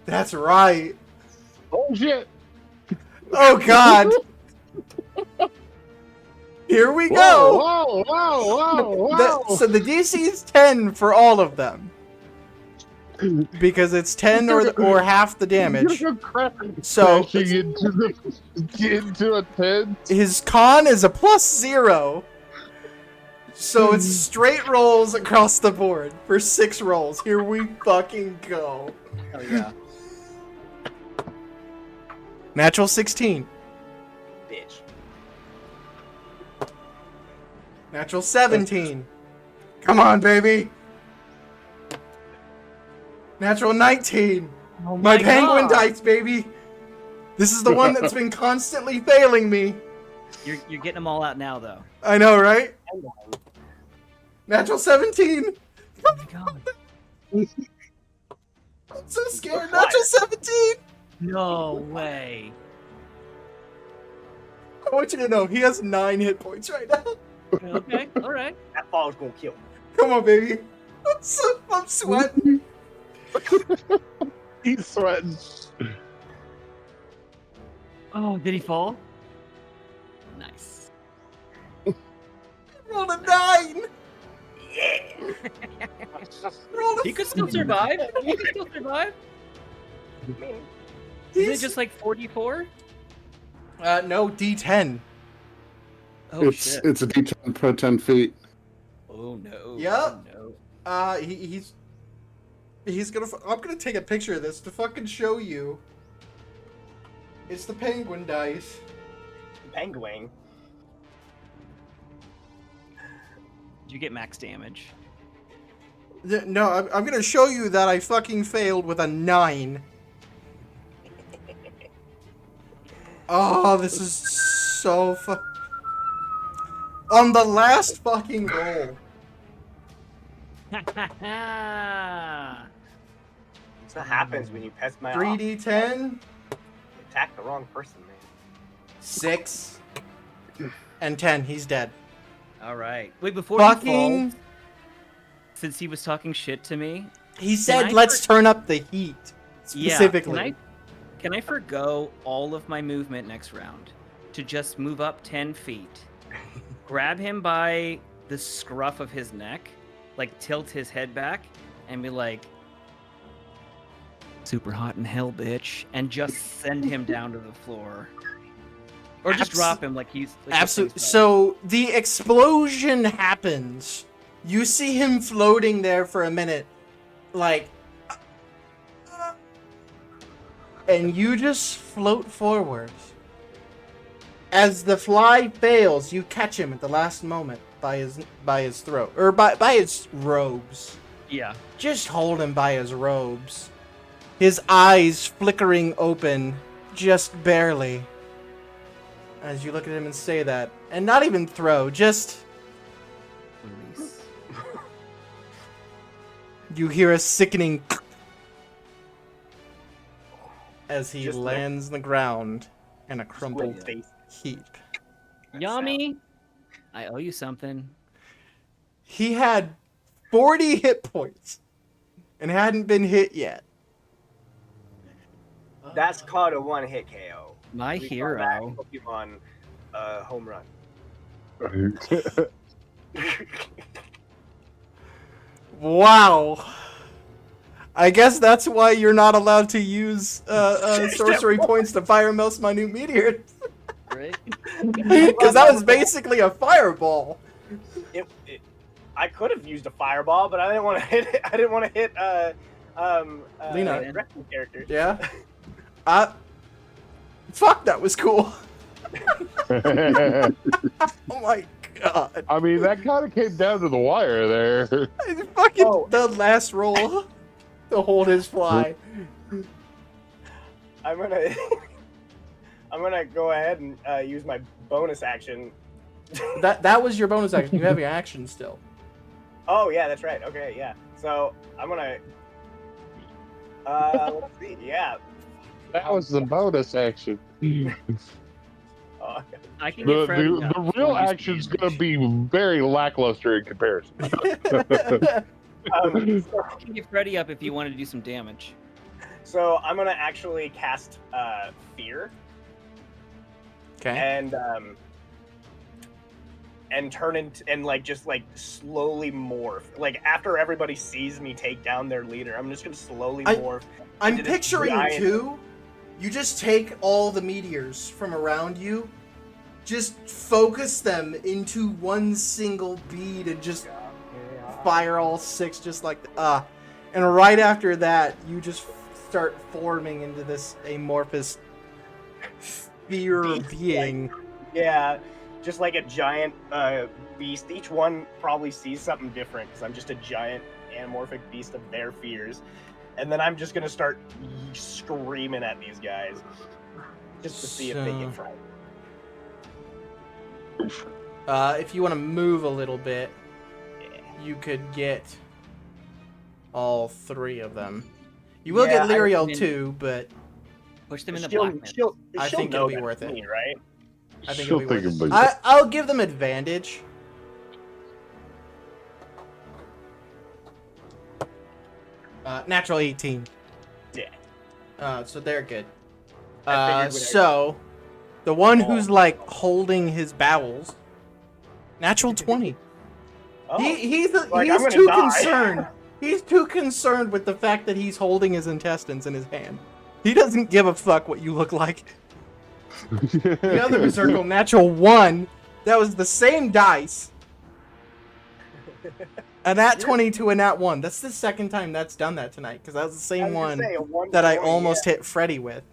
That's right. Oh shit! Oh God. Here we go. Whoa! Whoa! Whoa! So the DC is 10 for all of them. Because it's 10 or half the damage. So Crashing into a 10. his con is a +0. So it's straight rolls across the board for 6 rolls. Here we fucking go. Oh yeah. Natural 16. Bitch. Natural 17. Come on, baby. Natural 19. Oh My penguin God. dice, baby. This is the one that's been constantly failing me. You're getting them all out now, though. I know, right? And Natural 17. Oh my God. I'm so scared. What? Natural 17. No way. I want you to know he has 9 hit points right now. Okay. All right. that fall is gonna kill. Come on, baby. I'm sweating. He's sweating. Oh, did he fall? Nice. Rolled a 9. Yeah! Rolled a He could still survive. He could still survive. Man, Is He's- it just like 44? No, D10. Oh it's shit. it's a D10 per 10 feet. Oh no. Yep. Oh, no. He's gonna. I'm gonna take a picture of this to fucking show you. It's the penguin dice. penguin. Did you get max damage? No, I'm gonna show you that I fucking failed with a 9. Oh, this is so on the last fucking roll. That's what happens when you pest my 3d10, attack the wrong person, man. 6, and 10. He's dead. All right. Wait, before he Fucking. falls, since he was talking shit to me, He said, I "Let's turn up the heat." Specifically. Yeah, can I forgo all of my movement next round to just move up 10 feet, grab him by the scruff of his neck, like tilt his head back, and be like, "Super hot in hell, bitch," and just send him down to the floor, or just drop him like he's like Absolutely. So the explosion happens. You see him floating there for a minute, like, and you just float forward. As the fly fails, you catch him at the last moment. by his throat or by his robes. Yeah. Just hold him by his robes. His eyes flickering open just barely. As you look at him and say that, and not even throw, just Release. you hear a sickening as he Just like- lands on the ground in a crumpled Face. heap. Yami, I owe you something. He had 40 hit points and hadn't been hit yet. That's called a one-hit KO. My We call hero. that Pokemon home run. Wow. I guess that's why you're not allowed to use sorcery points to fire most minute meteors. Right? Because that was basically a fireball. I could have used a fireball, but I didn't want to hit it. I didn't want to hit Lena. rescue characters. Yeah. Fuck, that was cool. Oh my god. I mean, that kind of came down to the wire there. Fucking Oh. the last roll to hold his fly. I'm gonna I'm gonna go ahead and use my bonus action. That was your bonus action. You have your action still. Oh yeah, that's right. Okay, yeah. So I'm gonna let's see. Yeah. That was the bonus action. Oh, I can The, get Freddy the, up the before real you action's stand. going to be very lackluster in comparison. so I can get Freddy up if you want to do some damage. so I'm gonna actually cast fear Okay. and turn into and like just like slowly morph. Like after everybody sees me take down their leader, I'm just gonna slowly morph. I'm into this picturing giant- too. You just take all the meteors from around you, just focus them into one single bead and just fire all 6 just like and right after that you just start forming into this amorphous sphere being. Yeah, just like a giant beast. Each one probably sees something different because I'm just a giant anamorphic beast of their fears. And then I'm just gonna start screaming at these guys just to see if they get frightened. If you want to move a little bit, you could get all 3 of them. You will Yeah, get Lyriel recommend- too, but Push them in the She'll- blackness. she'll- I she'll think know it'll be that's worth it. me, right? I think She'll it'll be think worth it. it'll be- I'll give them advantage. Natural 18. Yeah. So they're good. I figured So, the one Oh. who's like holding his bowels, natural 20. Oh, He's Like, I'm he's gonna too die. concerned. He's too concerned with the fact that he's holding his intestines in his hand. He doesn't give a fuck what you look like. The other Berserker, natural 1. That was the same dice. A nat 20 to a nat 1. That's the second time that's done that tonight, because that was the I same was gonna one say, a 1 that I 20, almost hit Freddy with.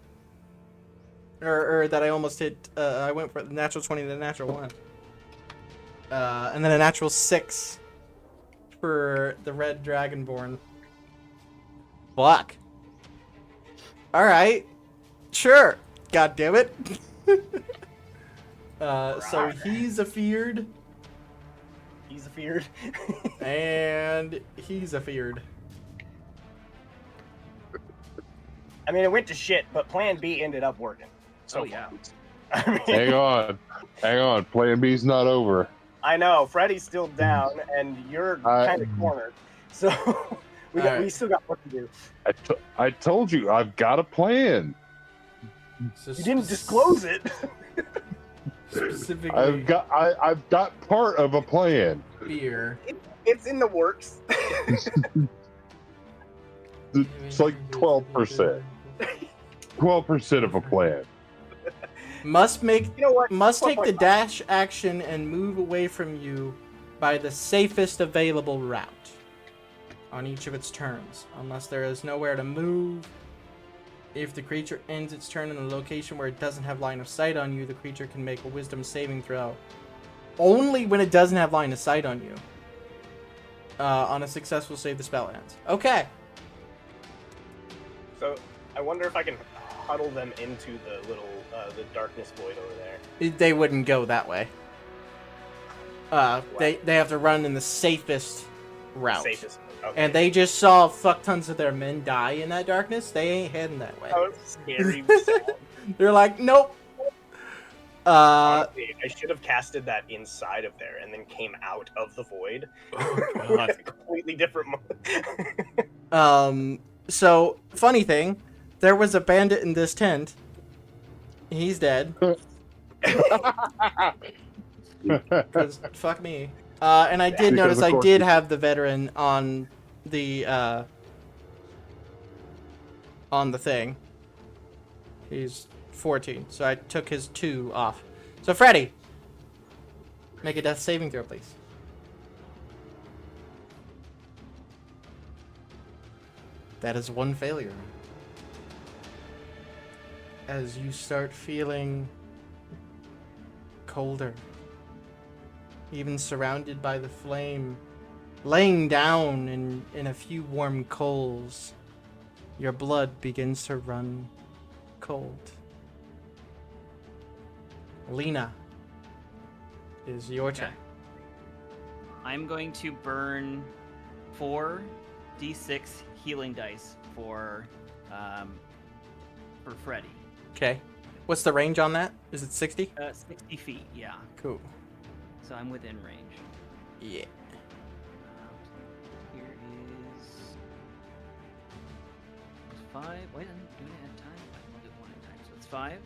Or that I almost hit, I went for the natural 20 to the natural 1. And then a natural 6 for the red Dragonborn. Fuck. Alright. Sure. God damn it. So he's afeared, He's feared. and he's afeared. I mean, it went to shit, but Plan B ended up working. So Oh, yeah. I mean, Hang on. Plan B's not over. I know Freddy's still down, and you're kind of cornered. So we Alright. still got work to do. I told you, I've got a plan. So You didn't disclose it. Specifically, I've got part of a plan. fear. It's in the works. It's like 12%. 12% of a plan. Must You know what? take the 4.5. dash action and move away from you by the safest available route on each of its turns, unless there is nowhere to move. If the creature ends its turn in a location where it doesn't have line of sight on you, the creature can make a wisdom saving throw. only when it doesn't have line of sight on you. On a successful save, the spell ends. Okay. So I wonder if I can huddle them into the little the darkness void over there. They wouldn't go that way. They have to run in the safest route. Safest. Okay. And they just saw fuck tons of their men die in that darkness. They ain't heading that way. That was scary. sound. They're like, nope. Honestly, I should have casted that inside of there and then came out of the void. It's a completely different mode. So funny thing, there was a bandit in this tent. He's dead. 'Cause fuck me. And I did Because notice of I course did you- have the veteran on the thing. He's 14, so I took his 2 off. So Freddy, make a death saving throw, please. That is 1 failure. As you start feeling colder, even surrounded by the flame, laying down in a few warm coals, your blood begins to run cold. Lena, it is your turn. I'm going to burn 4d6 healing dice for Freddy. Okay. What's the range on that? Is it 60? 60 feet, yeah. Cool. So I'm within range. Yeah. Here is 5. Wait, I'm doing it at a time. I'll do it 1 at a time. So it's 5.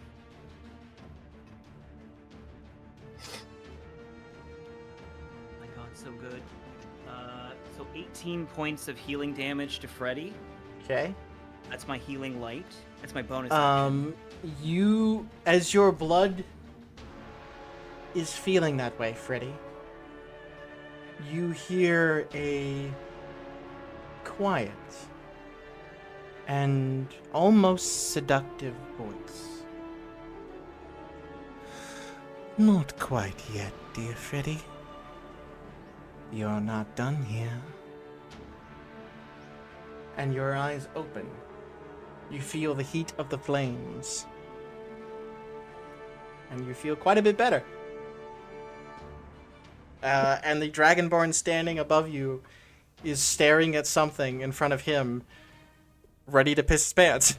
My God, so good. So 18 points of healing damage to Freddy. Okay. That's my healing light. That's my bonus action. You, as your blood is feeling that way, Freddy, you hear a quiet and almost seductive voice. Not quite yet, dear Freddy. You're not done here. And your eyes open. You feel the heat of the flames. And you feel quite a bit better. And the Dragonborn standing above you is staring at something in front of him, ready to piss his pants.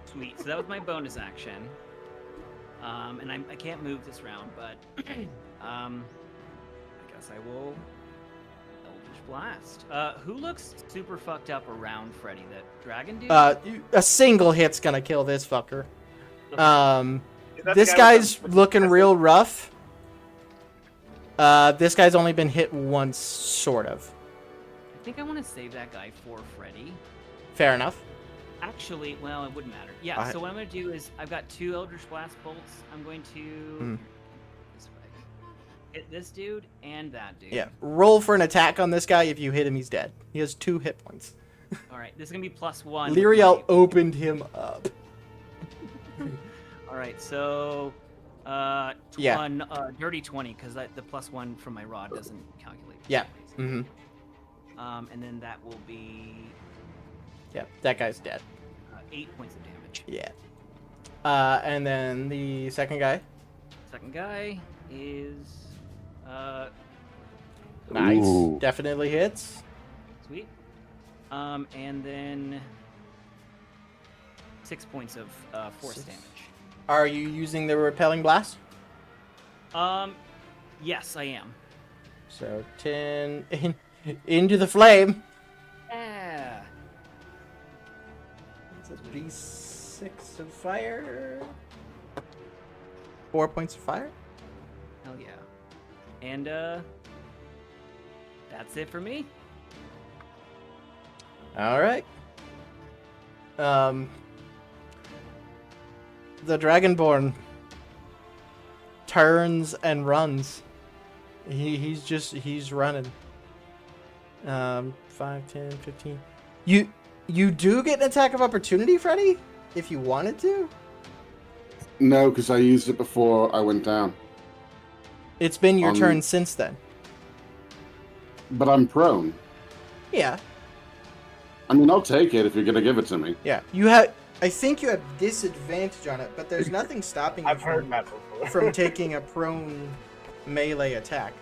Sweet. So that was my bonus action. And I can't move this round, but I guess I will Eldritch Blast. Who looks super fucked up around Freddy? That dragon dude? A single hit's gonna kill this fucker. Is that the This guy guy's with looking real rough. This guy's only been hit once, sort of. I think I want to save that guy for Freddy. Fair enough. Actually, well, it wouldn't matter. Yeah, so what I'm going to do is I've got 2 Eldritch Blast bolts. I'm going to this way. Hit this dude and that dude. Yeah. Roll for an attack on this guy. If you hit him, he's dead. He has 2 hit points. All right, this is going to be +1. Lyriel opened him up. All right, so Yeah. dirty 20 because the +1 from my rod doesn't calculate. Yeah. Mm-hmm. And then that will be Yeah. That guy's dead. 8 points of damage. Yeah. And then the second guy. Second guy is Nice. Ooh. Definitely hits. sweet. And then 6 points of force 6. damage. Are you using the repelling blast? Yes, I am. So 10 into the flame. Yeah. It's a D6 of fire. 4 points of fire. Hell yeah. And that's it for me. All right. The Dragonborn turns and runs. He's running. 5, 10, 15. You do get an attack of opportunity, Freddy, if you wanted to. No, because I used it before I went down. It's been your On- turn since then. But I'm prone. Yeah. I mean, I'll take it if you're gonna give it to me. Yeah. You have. I think you have disadvantage on it, but there's nothing stopping you I've heard from, that before. from taking a prone melee attack.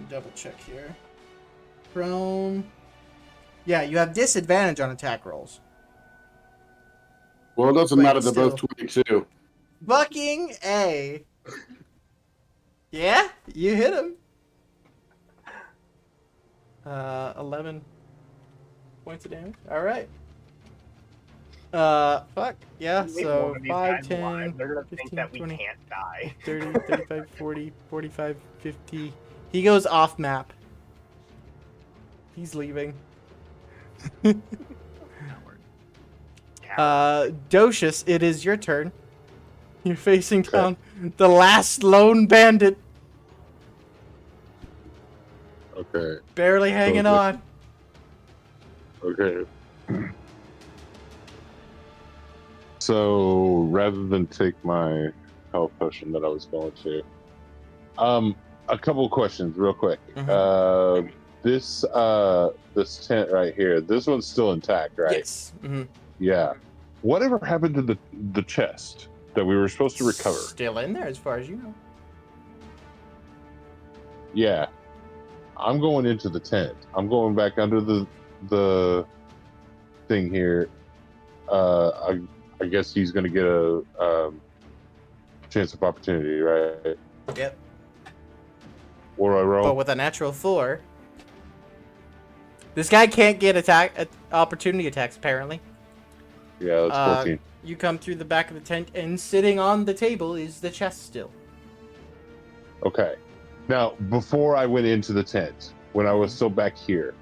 Double check here. Prone. Yeah, you have disadvantage on attack rolls. Well, it doesn't But matter. They're both still. 22. Fucking A. Yeah, you hit him. 11 points of damage. All right. Fuck. Yeah, Leave so one of these 5, guys 10, alive. They're gonna think 15, that we 20, can't die. 30, 35, 40, 45, 50. He goes off map. He's leaving. Docius, it is your turn. You're facing down the last lone bandit, Okay. barely hanging Okay. on. Okay. So rather than take my health potion that I was going to, a couple of questions real quick. Mhm. This tent right here, this one's still intact, right? Yes. Mm-hmm. Yeah. Whatever happened to the chest that we were supposed to recover? Still in there, as far as you know. Yeah. I'm going into the tent. I'm going back under the thing here. I guess he's going to get a chance of opportunity, right? Yep. What do I roll? But with a natural 4, this guy can't get opportunity attacks. Apparently, Yeah, that's 14. you come through the back of the tent, and sitting on the table is the chest still. Okay. Now, before I went into the tent, when I was still back here,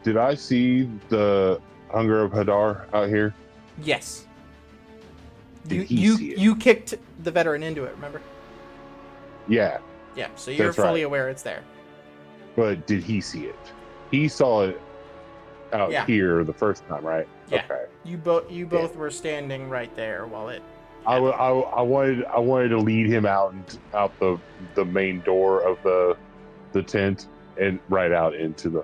did I see the Hunger of Hadar out here? Yes. Did he You see it? you kicked the veteran into it. Remember? Yeah, Yeah. So you're That's fully right. aware it's there. but did he see it? He saw it out Yeah. here the first time, right? Yeah. Okay. You both were standing right there while it. I wanted to lead him out the main door of the tent and right out into the.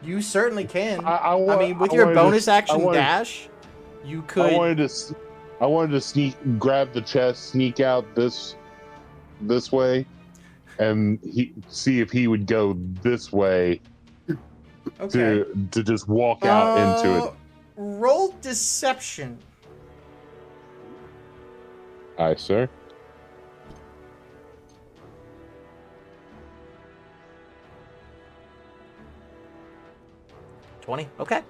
You certainly can. I mean, with I your wanted bonus to, I action wanted- dash, you I could. wanted to grab the chest, sneak out this way, and see if he would go this way Okay. to just walk out into it. Roll deception. Aye, sir. $20. Okay.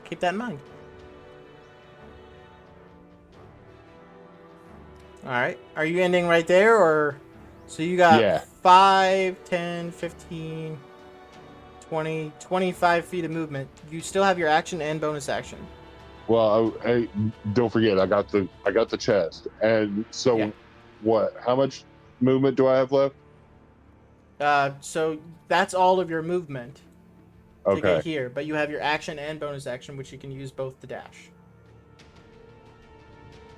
Keep that in mind. Alright. Are you ending right there, or... So you got Yeah. 5, 10, 15, 20, 25 feet of movement. You still have your action and bonus action. Well, I don't forget, I got the chest, and so Yeah. what? How much movement do I have left? So that's all of your movement to Okay. get here, but you have your action and bonus action, which you can use both to dash.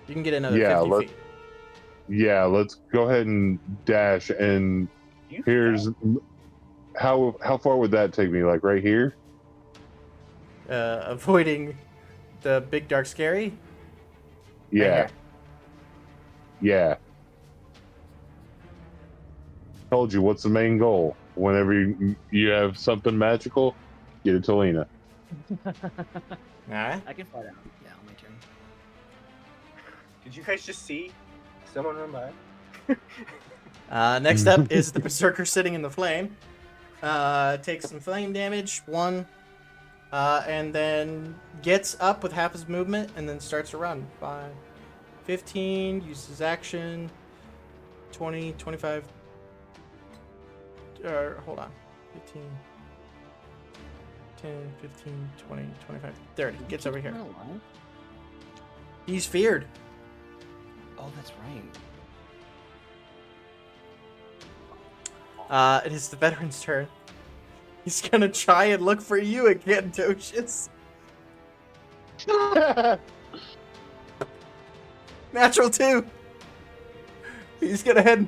You can get another Yeah, 50 let's- feet. Yeah, let's go ahead and dash. And You here's how far would that take me? Like right here? Avoiding the big dark scary. Right Yeah, here. yeah. Told you, what's the main goal? Whenever you have something magical, get it to Lena. Alright. I can fight out. Yeah, on my turn. Did you guys just see someone run by? Next up is the Berserker sitting in the flame. Takes some flame damage, 1. And then gets up with half his movement and then starts to run. 5, 15, uses action. 20, 25. Hold on. 15, 10, 15, 20, 25, 30. Gets over here. Am I alive? He's feared. Oh, that's right. It is the veteran's turn. He's gonna try and look for you again, Docius. Natural 2. He's gonna head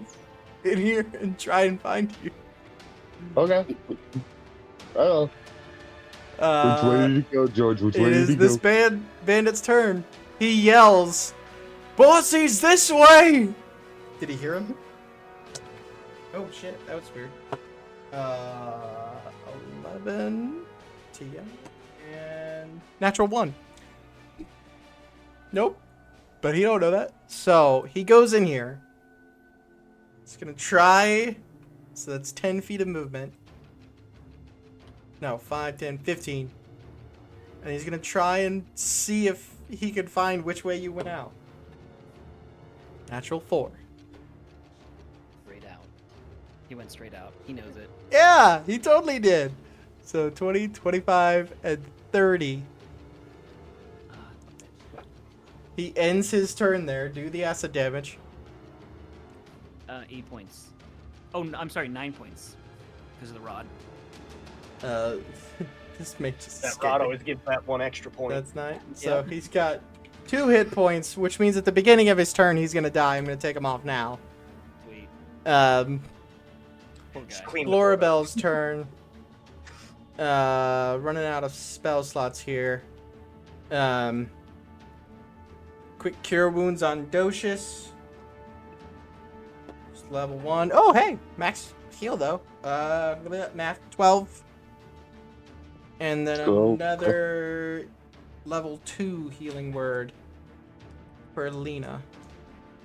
in here and try and find you. Okay. Oh. Which way did he go, George? Which way It did is he this go? bandit's turn. He yells, "Bossy's this way!" Did he hear him? Oh shit, that was weird. 11 TM and natural 1. Nope. But he don't know that. So he goes in here. He's gonna try. So that's 10 feet of movement. No, 5, 10, 15. And he's gonna try and see if he can find which way you went out. Natural 4. Straight out. He went straight out. He knows it. Yeah, he totally did. So 20, 25, and 30. He ends his turn there. Do the acid damage. 8 points. Oh, I'm sorry, 9 points. Because of the rod. This makes us That scary. rod always gives that 1 extra point. That's 9. So he's got 2 hit points, which means at the beginning of his turn he's gonna die. I'm gonna take him off now. Sweet. Poor Just guy. clean the Florabelle's turn. Running out of spell slots here. Quick cure wounds on Docious. Just level 1. Oh, hey, max heal though. Math 12. And then Cool. another level 2 healing word for Lena.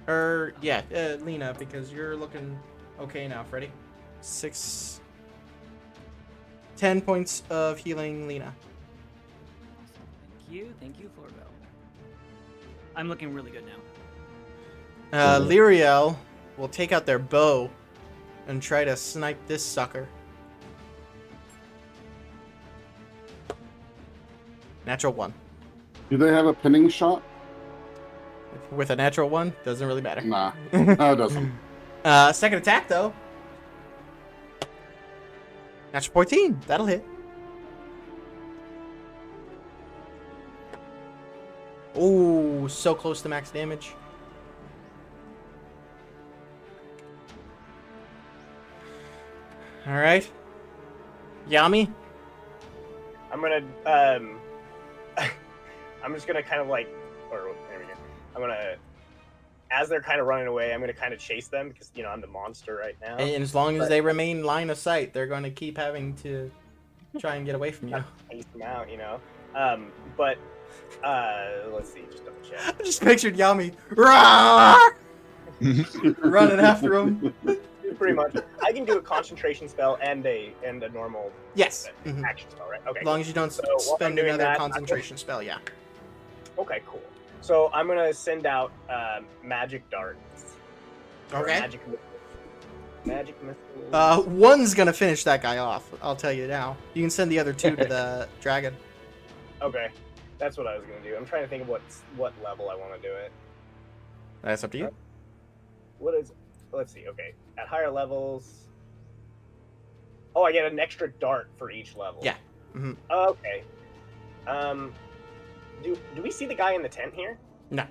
Lena, because you're looking okay now, Freddy. 10 points of healing, Lena. Thank you, Florbell. I'm looking really good now. Lyriel will take out their bow and try to snipe this sucker. Natural 1. Do they have a pinning shot? With a natural 1, doesn't really matter. Nah. No, it doesn't. Second attack, though. Natural 14. That'll hit. Ooh, so close to max damage. Alright. Yami? I'm gonna I'm just gonna kind of like, or there we go. I'm gonna, as they're kind of running away, I'm gonna kind of chase them because I'm the monster right now. And as long as they remain line of sight, they're going to keep having to try and get away from you. Chase them out, But let's see, just double check. I just pictured Yami "Rawr!" running after him. Pretty much, I can do a concentration spell and a normal Yes. Mhm. action spell, right? Okay. As long as you don't So while I'm spend doing another that, concentration spell, yeah. Okay, cool. So I'm gonna send out magic darts. Or Okay. Magic missile. One's gonna finish that guy off. I'll tell you now. You can send the other 2 to the dragon. Okay, that's what I was gonna do. I'm trying to think of what level I want to do it. That's up to you. What is? Let's see. Okay, at higher levels. Oh, I get an extra dart for each level. Yeah. Mhm. Okay. Do we see the guy in the tent here? No.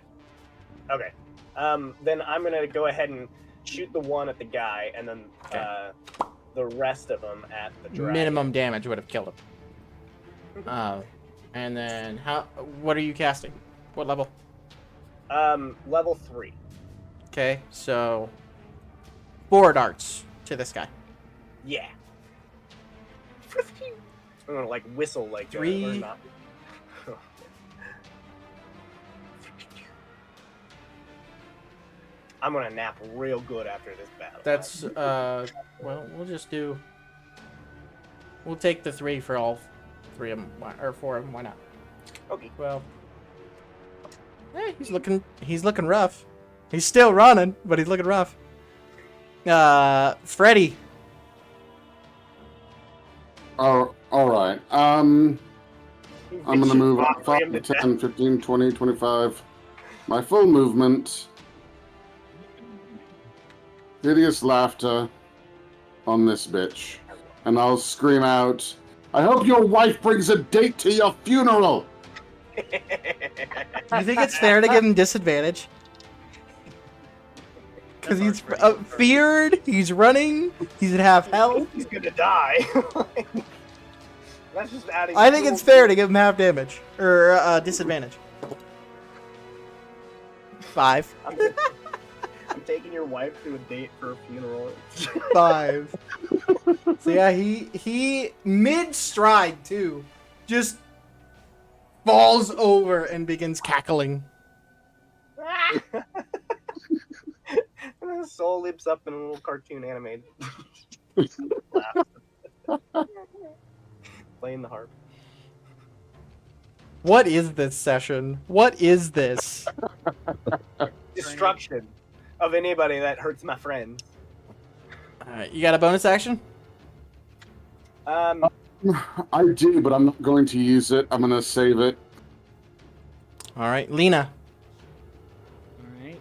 Okay. Then I'm gonna go ahead and shoot the one at the guy, and then the rest of them at the dragon. Minimum damage would have killed him. And then what are you casting? What level? Level 3. Okay, so 4 darts to this guy. Yeah. I'm gonna like whistle like 3. or not. I'm gonna nap real good after this battle. That's well, we'll take the 3 for all 3 of them, or 4 of them. Why not? Okay. Well, hey, he's looking rough. He's still running, but he's looking rough. Freddy. Oh, all right. I'm going to move up Rock 5, him to 10, 15, 20, 25. My full movement. Hideous laughter on this bitch. And I'll scream out, I hope your wife brings a date to your funeral! Do you think it's fair to give him disadvantage? Because he's feared, he's running, he's at half health. He's gonna die. That's just adding. I think it's fair to give him half damage. Or disadvantage. 5. I'm taking your wife to a date for a funeral. 5. So yeah, he mid-stride too, just falls over and begins cackling. And his soul leaps up in a little cartoon animated. Playing the harp. What is this session? What is this? Destruction of anybody that hurts my friends. Alright, you got a bonus action? Um, I do, but I'm not going to use it. I'm going to save it. Alright, Lena. All right.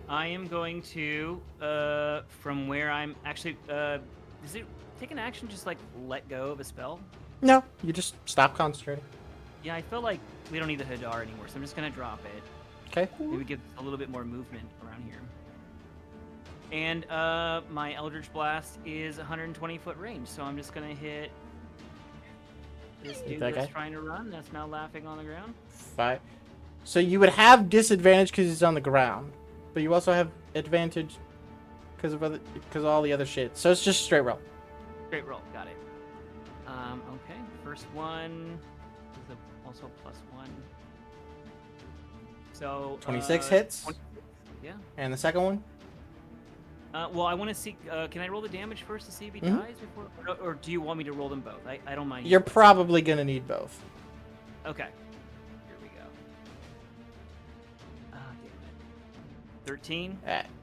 I am going to, from where I'm actually, does it take an action just like let go of a spell? No, you just stop concentrating. Yeah, I feel like we don't need the Hadar anymore, so I'm just gonna drop it. Okay. Maybe give a little bit more movement around here. And my Eldritch Blast is 120 foot range, so I'm just gonna hit this dude that that's guy? trying to run. That's now laughing on the ground. 5. So you would have disadvantage because he's on the ground, but you also have advantage because of all the other shit. So it's just straight roll. Great roll, got it. Okay, first one is also +1. So 26 hits. 20, yeah. And the second one? Well, I want to see. Can I roll the damage first to see if he Mhm. dies before, or do you want me to roll them both? I don't mind. You're probably gonna need both. Okay. Here we go. Ah, damn it. 13.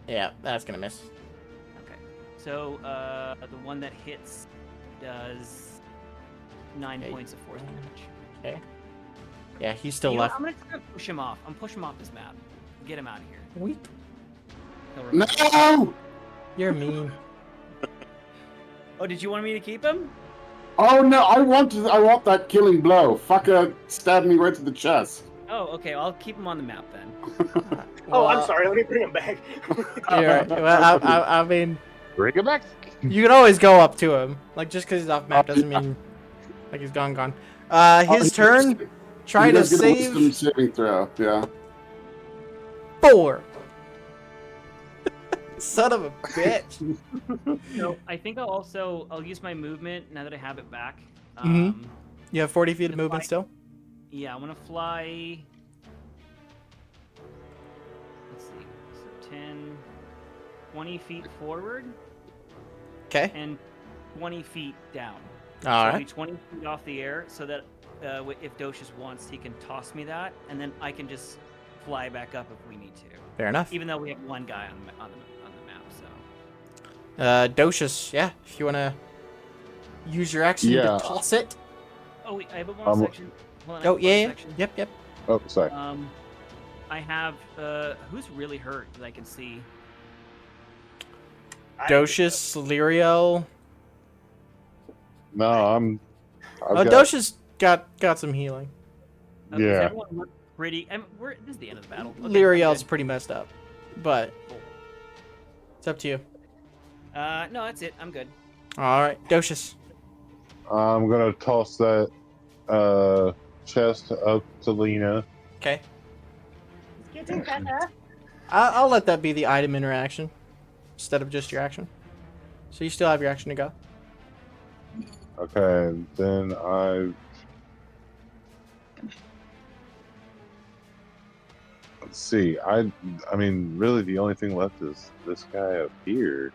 Yeah, that's gonna miss. Okay. So the one that hits does 9 Okay. points of force damage. Okay. Yeah, he's still You know what? left. I'm gonna try to push him off. I'm pushing him off this map. Get him out of here. Weep. He'll remember. No! You're mean. Oh, did you want me to keep him? Oh no! I want that killing blow. Fucker stabbed me right to the chest. Oh, okay. I'll keep him on the map then. oh, I'm sorry. Let me bring him back. You're right. Well, I mean, Bring it back. you can always go up to him. Like, just because he's off map doesn't mean like he's gone. His turn. Try You to guys get a wisdom save saving throw. Yeah. 4. Son of a bitch. So I think I'll use my movement now that I have it back. Mhm. You have 40 feet of The movement fight- still? Yeah, I want to fly. Let's see. So 10, 20 feet forward Okay. and 20 feet down. All so right. I'll be 20 feet off the air so that if Docius wants, he can toss me that, and then I can just fly back up if we need to. Fair enough. Even though we have one guy on the map, so. Docius, yeah. If you want to use your action Yeah. to toss it. Oh wait, I have a bonus section. Hold on, I have Oh, a yeah. bonus section. Yep. Oh, sorry. I have who's really hurt that I can see. Docius, Liriel. No, Oh, I've got, Docius got some healing. Okay, so Yeah. everyone looked pretty. This is the end of the battle. Okay, Liriel's I'm pretty messed up, but good. it's up to you. No, that's it. I'm good. All right, Docius. I'm gonna toss that chest up to Lena. Okay. It's getting better. I'll let that be the item interaction instead of just your action. So you still have your action to go. Okay, then let's see. I mean, really, the only thing left is this guy up here.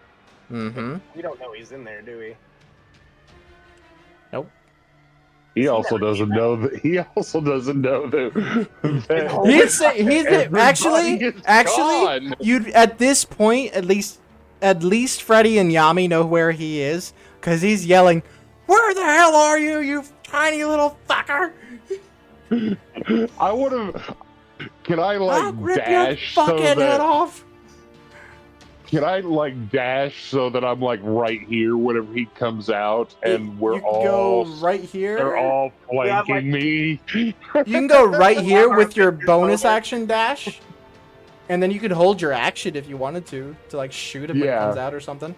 Mm-hmm. We don't know he's in there, do we? He He also never doesn't came know that. He also doesn't know that. that He's everybody actually is gone. you'd at this point at least Freddy and Yami know where he is because he's yelling, "Where the hell are you, you tiny little fucker? I would have. Can I I'll like rip your dash so fucking head that? off." Can I like dash so that I'm like right here whenever he comes out, and we're you can all go right here. they're all We have, flanking me. You can go right here with your Your bonus bonus. action dash. And then you could hold your action if you wanted to like shoot him when it Yeah. comes out or something.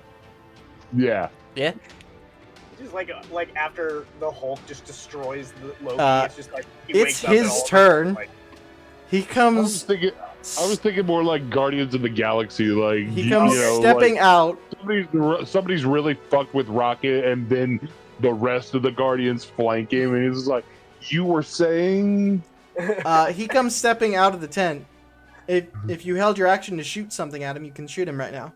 Yeah. Yeah. Just like after the Hulk just destroys the Loki, it's just like he it's wakes up and his all of us turn. like, He I was comes. thinking more like Guardians of the Galaxy, like He comes stepping like out. somebody's really fucked with Rocket, and then the rest of the Guardians flank him, and he's just like, "You were saying?" He comes stepping out of the tent. If you held your action to shoot something at him, you can shoot him right now.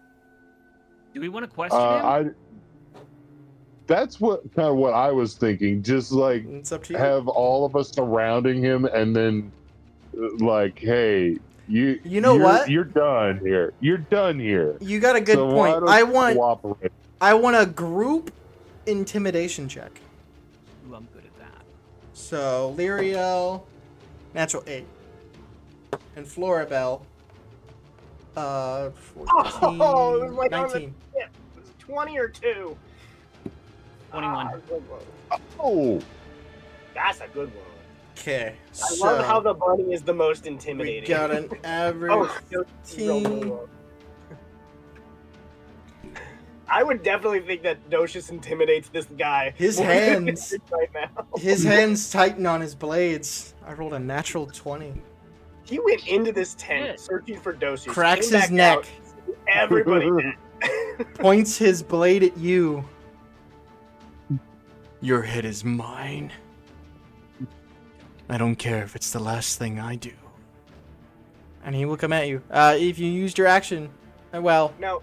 Do we want to question him? That's what I was thinking. Just like It's up to you. have all of us surrounding him, and then like, hey, You know what? You're done here. You're done here. You got a good So why point. don't you cooperate? I want a group intimidation check. Ooh, I'm good at that. So Lyriel, natural 8, and Floribel, 14, Oh, it was like on the 19. tip. It was 20 or 2. 21. Good one. Oh, That's a good one. Okay, I love how the bunny is the most intimidating. we got an average. Oh, I would definitely think that Docious intimidates this guy. His more than hands. he is right now. His hands tighten on his blades. I rolled a natural 20. He went into this tent Shit. searching for Docious. Cracks came his back neck. out, everybody dead. Points his blade at you. Your head is mine. I don't care if it's the last thing I do. And he will come at you. If you used your action, well, No,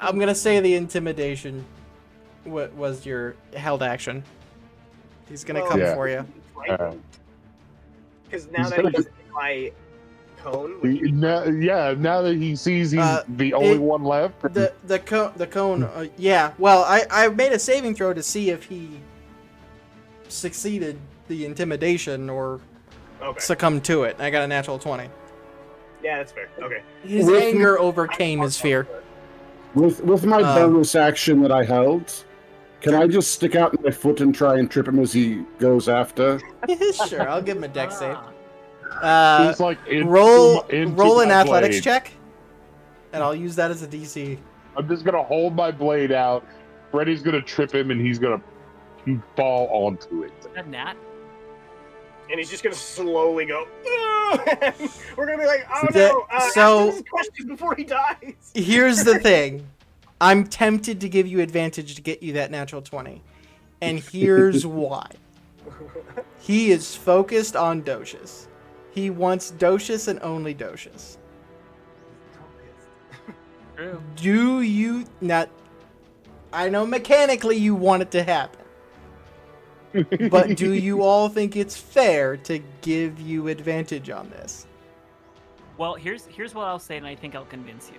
I'm gonna say the intimidation was your held action. He's gonna Well, come Yeah. for you. because now He's that gonna he's in my cone, which now that he sees he's Uh, the only it- one left. The cone. Yeah. Well, I made a saving throw to see if he succeeded the intimidation or okay, succumbed to it. I got a natural 20. yeah, that's fair. Okay, His With- anger overcame his fear. With my Um, bonus action that I held, can I just stick out my foot and try and trip him as he goes after? Sure, I'll give him a dex save. Ah, He's like Roll into roll an my athletics blade. check, and I'll use that as a DC. I'm just gonna hold my blade out. Freddy's gonna trip him, and he's gonna fall onto it. a nat? and he's just gonna slowly go. We're gonna be like, oh The- no! so- Ask him his questions before he dies. Here's the thing. I'm tempted to give you advantage to get you that natural 20. And here's why. He is focused on Docious. He wants Docious and only Docious. True. Do you not? I know mechanically you want it to happen. But do you all think it's fair to give you advantage on this? Well, here's what I'll say, and I think I'll convince you.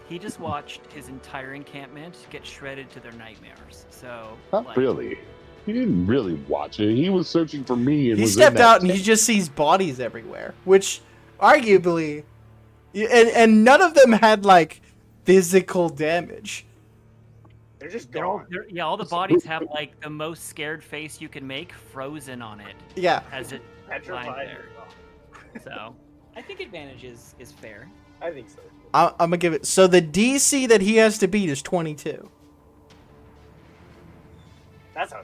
He just watched his entire encampment get shredded to their nightmares. So, Not like, really. He didn't really watch it. He was searching for me, and He was stepped in that out and he tent. just sees bodies everywhere, which arguably, and none of them had like physical damage. They're just they're all, gone. yeah, all the bodies have like the most scared face you can make frozen on it Yeah, as it Petrified. lies there. So, I think advantage is fair. I think so. I'm gonna give it. So the DC that he has to beat is 22 That's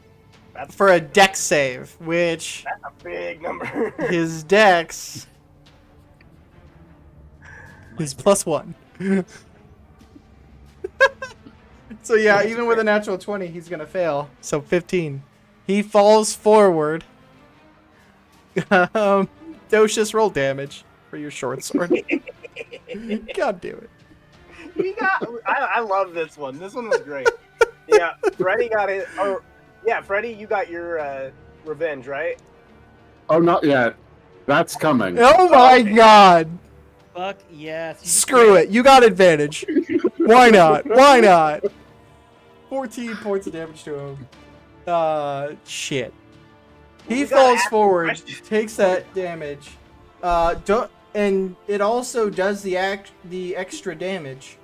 for a dex save, which a big number. his dex is +1. So yeah, even with a natural 20, he's gonna fail. So 15. He falls forward. Docious, roll damage for your short sword. God damn it. We got. I love this one. This one was great. Yeah, Freddy got it. Oh, yeah, Freddy, you got your revenge, right? Oh, not yet. That's coming. Oh my god. Fuck yes. Screw it. You got advantage. Why not? Why not? 14 points of damage to him. Shit. He We gotta falls ask forward, questions. takes that damage. And it also does the extra damage.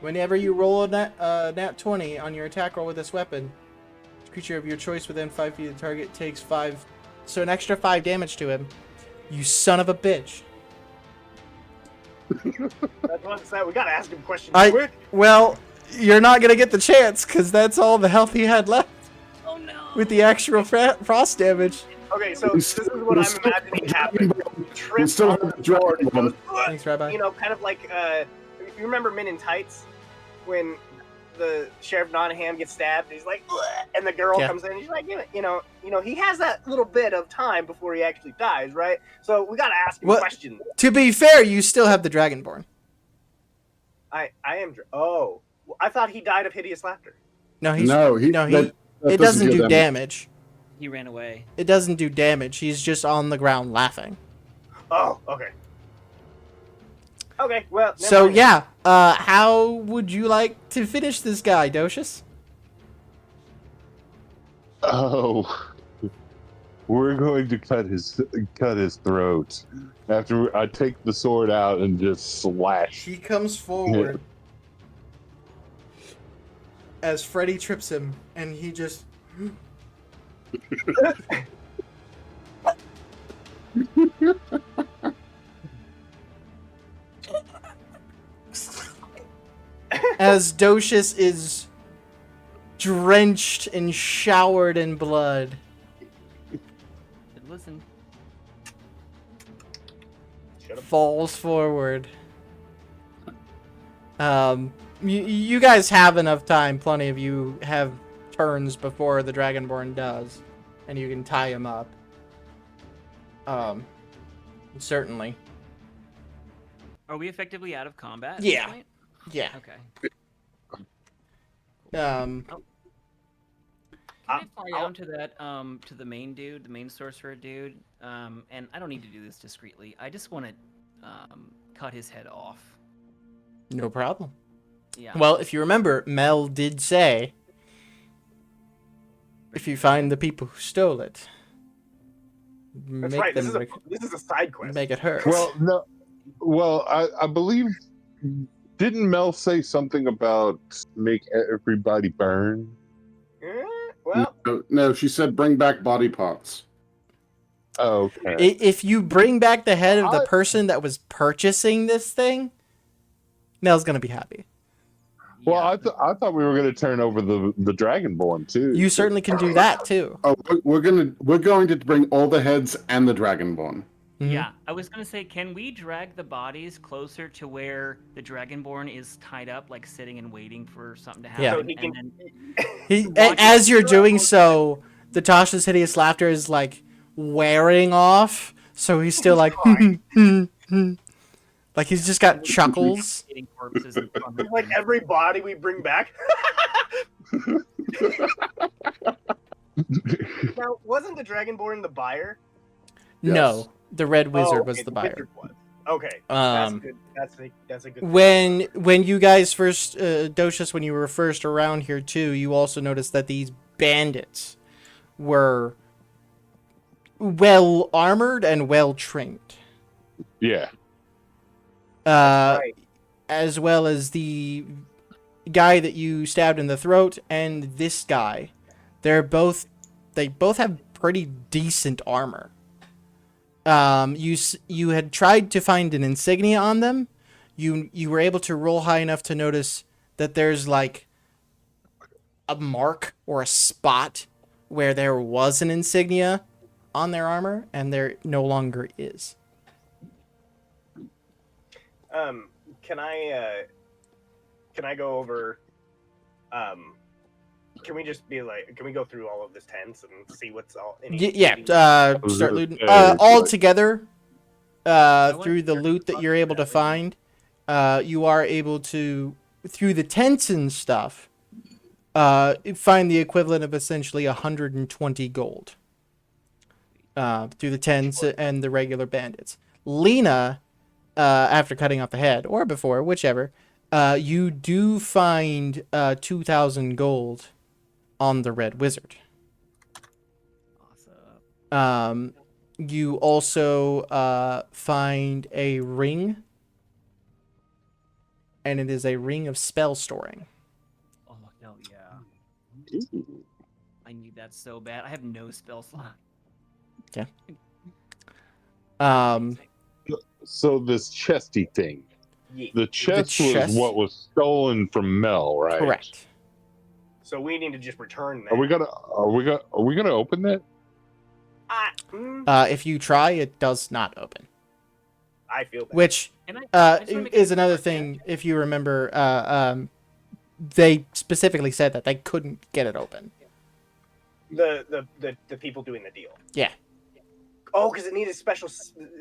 Whenever you roll a nat 20 on your attack roll with this weapon, creature of your choice within 5 feet of the target takes 5, so an extra 5 damage to him. You son of a bitch. That's what I'm saying. We gotta ask him questions I- quick. Well, you're not gonna get the chance because that's all the health he had left Oh no. with the actual frost damage. Okay, so this is what We'll I'm still- imagining happening. We Trips still on have the the board and dragon goes, one. Thanks, Rabbi. you know, kind of like if you remember Men in Tights when the Sheriff Nottingham gets stabbed, he's like, "Ugh," and the girl Yeah. comes in, and he's like, you know, he has that little bit of time before he actually dies, right? So we gotta ask him What- questions. To be fair, you still have the Dragonborn. I am. Oh, I thought he died of hideous laughter. No, No, it doesn't do damage. He ran away. It doesn't do damage. He's just on the ground laughing. Oh, okay. Okay, well. never So mind. yeah, how would you like to finish this guy, Docius? Oh, we're going to cut his throat after I take the sword out and just slash. He comes forward as Freddy trips him, and he just. As Docius is drenched and showered in blood. Listen. Shut up. Falls forward. You guys have enough time. Plenty of you have turns before the Dragonborn does, and you can tie him up. Certainly. Are we effectively out of combat? at Yeah. this point? Yeah. Okay. Um. Can I fly I'll- down to that to the main dude, the main sorcerer dude? And I don't need to do this discreetly. I just want to cut his head off. No problem. Yeah. Well, if you remember, Mel did say, if you find the people who stole it, That's make right. them This is a side quest. make it hurt. Well, no. Well, I believe. Didn't Mel say something about make everybody burn? Well, No, she said bring back body parts. Oh, okay. If you bring back the head of the I- person that was purchasing this thing, Mel's gonna be happy. Well, Yeah. I thought we were going to turn over the Dragonborn too. You certainly can do that too. Oh, we're going to bring all the heads and the dragonborn. Mhm. Yeah, I was gonna say, can we drag the bodies closer to where the Dragonborn is tied up, like sitting and waiting for something to happen? Yeah. So he and can- then As you're doing so, the Tasha's hideous laughter is like wearing off, so he's still like, like he's just got chuckles. eating corpses in front of like him. every body we bring back. Now, wasn't the Dragonborn the buyer? No, the Red Wizard Oh, was okay, the buyer. wizard was. Okay, that's Um, good. That's a good. when you guys first, Docius, when you were first around here too, you also noticed that these bandits were well armored and well trained. Yeah. Right. As well as the guy that you stabbed in the throat and this guy. They both have pretty decent armor. You had tried to find an insignia on them. You were able to roll high enough to notice that there's like a mark or a spot where there was an insignia on their armor, and there no longer is. Can I go over? Can we just be like? Can we go through all of this tents and see what's all? Yeah, was start gonna looting. say, All like- together, went through the there loot that to you're able to that find, you are able to, through the tents and stuff, find the equivalent of essentially 120 gold. Through the tents and the regular bandits. Lena, after cutting off the head, or before, whichever, you do find 2,000 gold on the Red Wizard. Awesome. You also find a ring, and it is a ring of spell storing. Oh hell yeah! I need that so bad. I have no spell slot. Um, So this chesty thing. Yeet. The chest chest? was what was stolen from Mel, right? Correct. So we need to just return that. Are we gonna open that? If you try, it does not open. I feel bad. Which Can I just wanna make is a another quick thing. check? If you remember, they specifically said that they couldn't get it open. The people doing the deal. Yeah. Oh, because it needed special.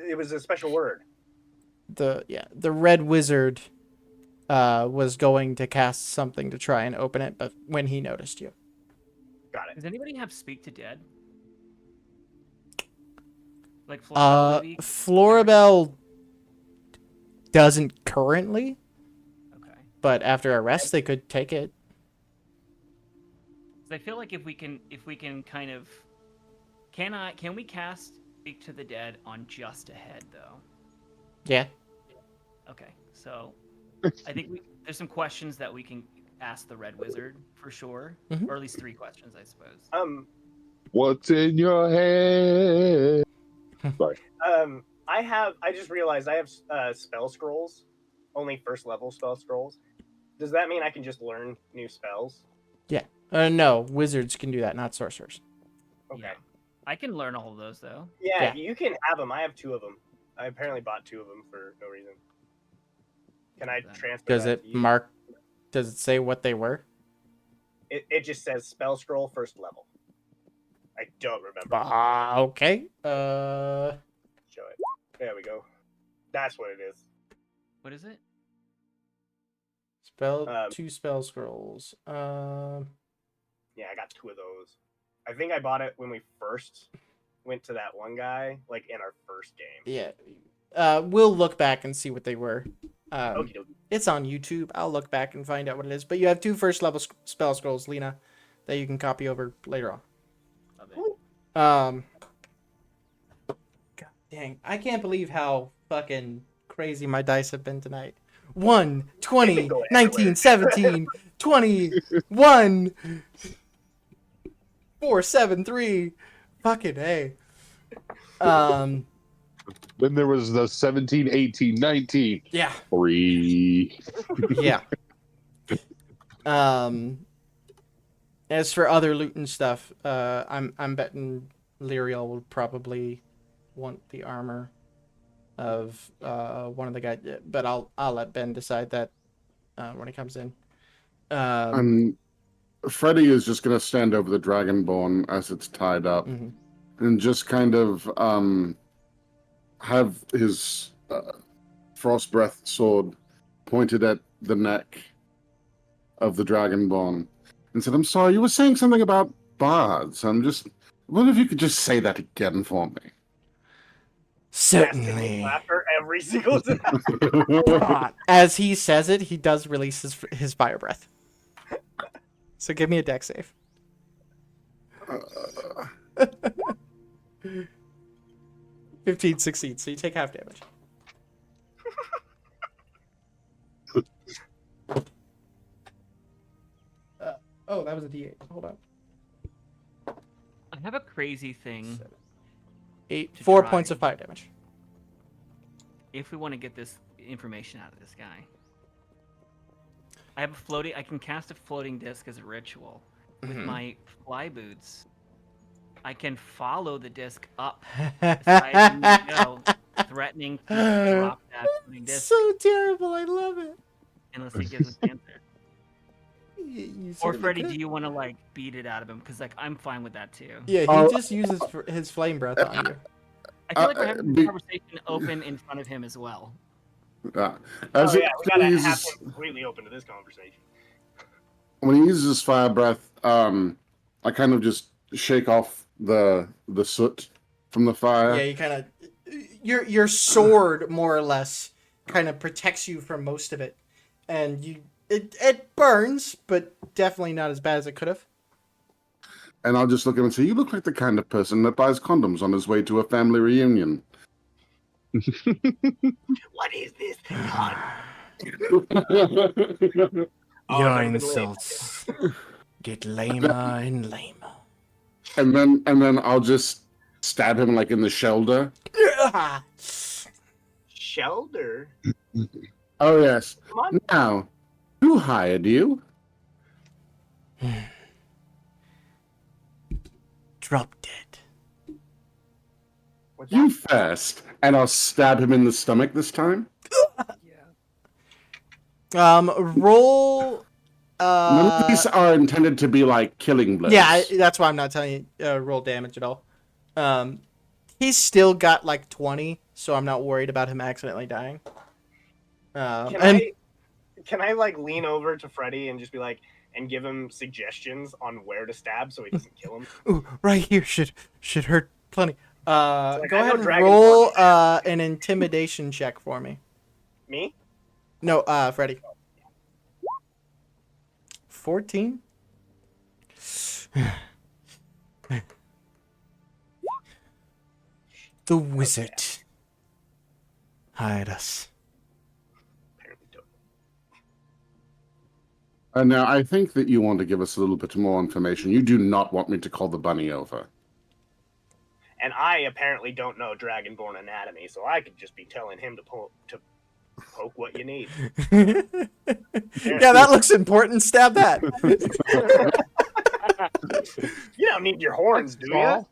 It was a special word. The red wizard was going to cast something to try and open it, but when he noticed you. Got it. Does anybody have Speak to Dead? Like Floribel, maybe? Floribel doesn't currently, Okay. but after arrest they could take it. 'Cause I feel like if we can kind of, can we cast Speak to the Dead on just a head though? Yeah. Okay, so I think there's some questions that we can ask the Red Wizard for sure, Mhm. or at least 3 questions, I suppose. What's in your head? I just realized I have spell scrolls, only first level spell scrolls. Does that mean I can just learn new spells? No, wizards can do that, not sorcerers. Okay. Yeah. I can learn all of those though. Yeah, Yeah. you can have them. I have 2 of them. I apparently bought 2 of them for no reason. Can I transfer Does that it to you? mark? Does it say what they were? It just says spell scroll first level. I don't remember. Okay. Show it. There we go. That's what it is. What is it? Two spell scrolls. Yeah, I got 2 of those. I think I bought it when we first went to that one guy, like in our first game. Yeah. We'll look back and see what they were. Okie dokie. It's on YouTube. I'll look back and find out what it is. But you have 2 first level spell scrolls, Lena, that you can copy over later on. Love it. God dang. I can't believe how fucking crazy my dice have been tonight. 1, 20, going 19, everywhere. 17, 21, 4, 7, 3. Fucking A. Then there was the 17, 18, 19. Yeah. 3. Yeah. As for other loot and stuff, I'm betting Lyriel will probably want the armor of one of the guys, but I'll let Ben decide that when he comes in. Freddy is just going to stand over the Dragonborn as it's tied up Mhm. and just kind of have his frost breath sword pointed at the neck of the Dragonborn and said, "I'm sorry, you were saying something about bards. I wonder if you could just say that again for me." Certainly. Laughter every single time. As he says it, he does release his fire breath. So give me a dex save. 15 succeeds, so you take half damage. Oh, that was a D8. Hold on. I have a crazy thing. 8, To 4 try. points of fire damage. If we want to get this information out of this guy, I can cast a floating disc as a ritual. With my fly boots, I can follow the disc up as high as I need to go, threatening to drop that floating disc So terrible, I love it. unless he gives us the answer. You Or certainly Freddy, could. do you want to like beat it out of him? Because like I'm fine with that too. Yeah, he Oh. just uses his flame breath on you. I feel like we're having be- this conversation open in front of him as well. As Oh it yeah, we gotta have uses, him completely open to this conversation. when he uses fire breath, I kind of just shake off the soot from the fire. Yeah, you kind of your sword more or less kind of protects you from most of it, and it burns, but definitely not as bad as it could have. And I'll just look at him and say, "You look like the kind of person that buys condoms on his way to a family reunion." What is this? God. Your never been insults get lamer and lamer. and then I'll just stab him like in the shoulder. Shelter. Oh yes. Come on. Now, who hired you? Drop dead. What's You that? first, and I'll stab him in the stomach this time. Roll. None of these are intended to be like killing blows. Yeah, that's why I'm not telling you roll damage at all. He's still got like 20, so I'm not worried about him accidentally dying. Can I like lean over to Freddy and just be like and give him suggestions on where to stab so he doesn't kill him? Ooh, right here should hurt plenty. like, Go I know ahead and Dragonborn roll can an intimidation check for me. Me? No, Freddy. 14. The wizard hired us. Apparently don't. Now, I think that you want to give us a little bit more information. You do not want me to call the bunny over. And I apparently don't know Dragonborn anatomy, so I could just be telling him to poke what you need. Yeah, that looks important. Stab that. You don't need your horns, do you?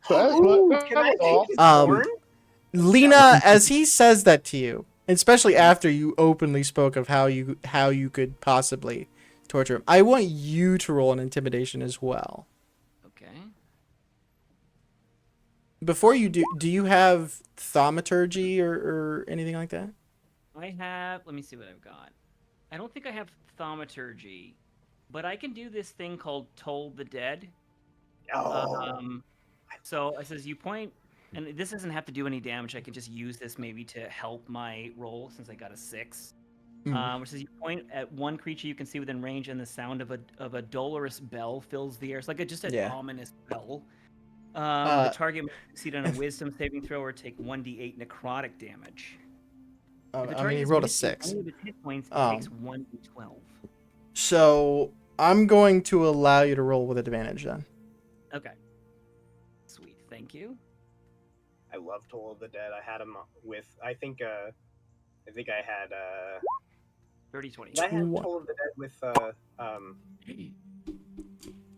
That's Ooh, what- can I take his Um, horn? Lena, as he says that to you, especially after you openly spoke of how you could possibly torture him, I want you to roll an intimidation as well. Okay. Before you do you have thaumaturgy or anything like that? I have. Let me see what I've got. I don't think I have thaumaturgy, but I can do this thing called Toll the Dead. Oh, So it says you point, and this doesn't have to do any damage. I can just use this maybe to help my roll since I got a 6. Which says you point at one creature you can see within range, and the sound of a dolorous bell fills the air. It's like just an Yeah. ominous bell. The target must succeed on a Wisdom saving throw or take 1d8 necrotic damage. If the I target mean, he is rolled a missing 6. any of its hit points, it Oh. takes 1d12. So I'm going to allow you to roll with advantage then. Okay. Sweet, thank you. I love Toll of the Dead. I had him with. I think I had. 30-20. Did I have What? Toll of the Dead with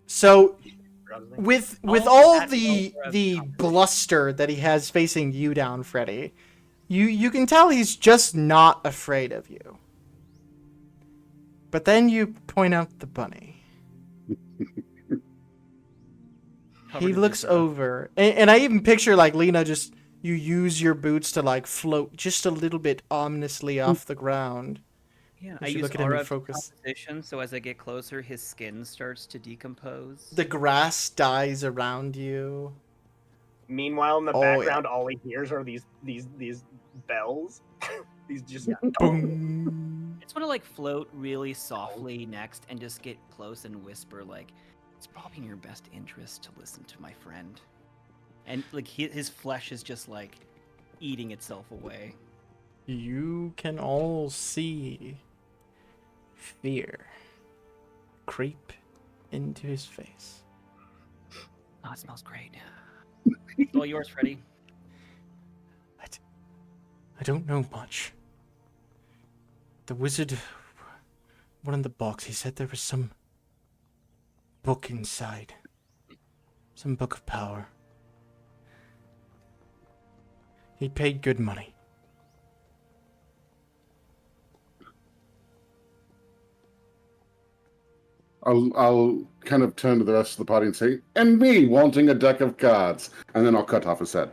So forgot his name? with Oh, all that's the over as the comfort. bluster that he has facing you down, Freddy, you can tell he's just not afraid of you. But then you point out the bunny. Covered He in looks viscera. over, and I even picture like Lena, just you use your boots to like float just a little bit ominously off the ground. Yeah, You I should use look at him and aura of focus. composition, so as I get closer, his skin starts to decompose. The grass dies around you. Meanwhile, in the Oh, yeah. background, all he hears are these bells. These just Boom. I just want to like float really softly next and just get close and whisper like, "It's probably in your best interest to listen to my friend." And like his flesh is just like eating itself away. You can all see fear creep into his face. Oh, it smells great. It's all yours, Freddy. I don't know much. The wizard, one in the box, he said there was some book inside. Some book of power. He paid good money. I'll kind of turn to the rest of the party and say, "And me wanting a deck of cards," and then I'll cut off his head.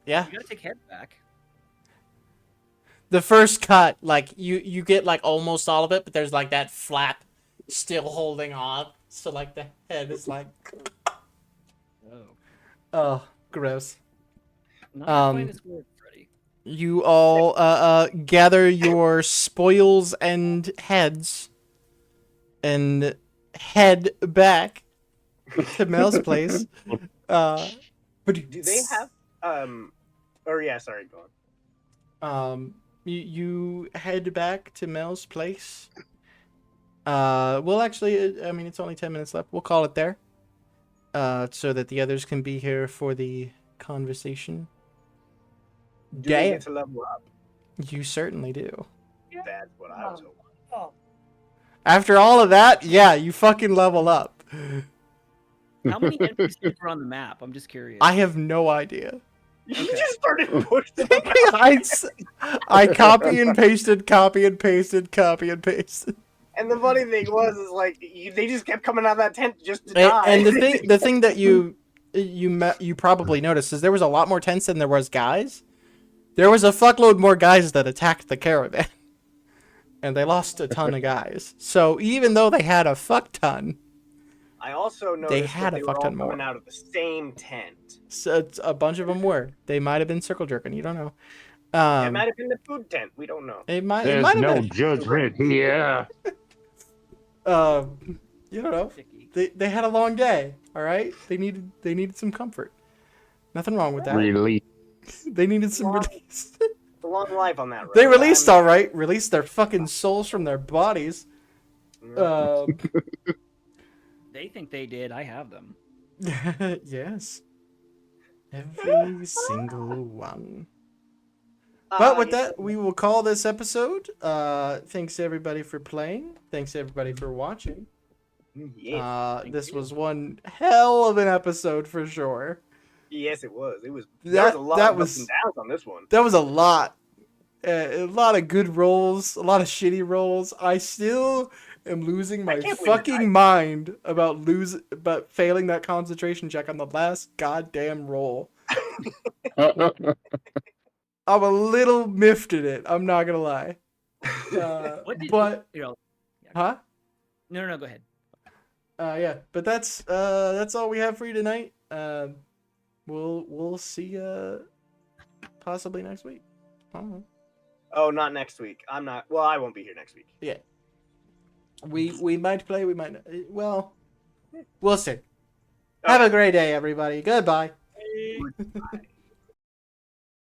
Yeah. You gotta take head back. The first cut, like you get like almost all of it, but there's like that flap still holding on. So like the head is like, oh, gross. Not Um, the finest word, Freddy. You all gather your spoils and heads and head back to Mel's place. But do they have or yeah, sorry, go on. you head back to Mel's place. Well, actually, I mean, it's only 10 minutes left. We'll call it there. so that the others can be here for the conversation. Do we Damn, get to level up? you certainly do. That's what I was hoping. After all of that, yeah, you fucking level up. How many NPCs were on the map? I'm just curious. I have no idea. You Okay. just started pushing. I copy and pasted, copy and pasted, copy and pasted. And the funny thing was, is like they just kept coming out of that tent just to And, die. and the thing that you probably noticed is there was a lot more tents than there was guys. There was a fuckload more guys that attacked the caravan, and they lost a ton of guys. So even though they had a fuck ton, I also noticed had that a they fuck were all ton more. coming out of the same tent. so a bunch of them were. They might have been circle jerking. You don't know. It might have been the food tent. We don't know. It might. It There's might have no been. judgment here. You don't know. Sticky. They had a long day. All right. They needed some comfort. Nothing wrong with that. Release. They needed some release. It's a long life on that road. They released all right. Released their fucking souls from their bodies. They think they did. I have them. Yes. Every single one. But with that, we will call this episode. Thanks everybody for playing. Thanks everybody for watching. This was one hell of an episode for sure. Yes, it was. There was That- a lot that of was- ups and downs on this one. That was a lot. A lot of good rolls, a lot of shitty rolls. I still am losing my can't believe I fucking died. mind about failing that concentration check on the last goddamn roll. I'm a little miffed at it. I'm not gonna lie. What did But yeah. No, go ahead. yeah. But that's all we have for you tonight. We'll see you possibly next week. I don't know. Oh, not next week. I'm not. Well, I won't be here next week. We might play. We might not. Well, we'll see. Have a great day, everybody. Goodbye. Bye.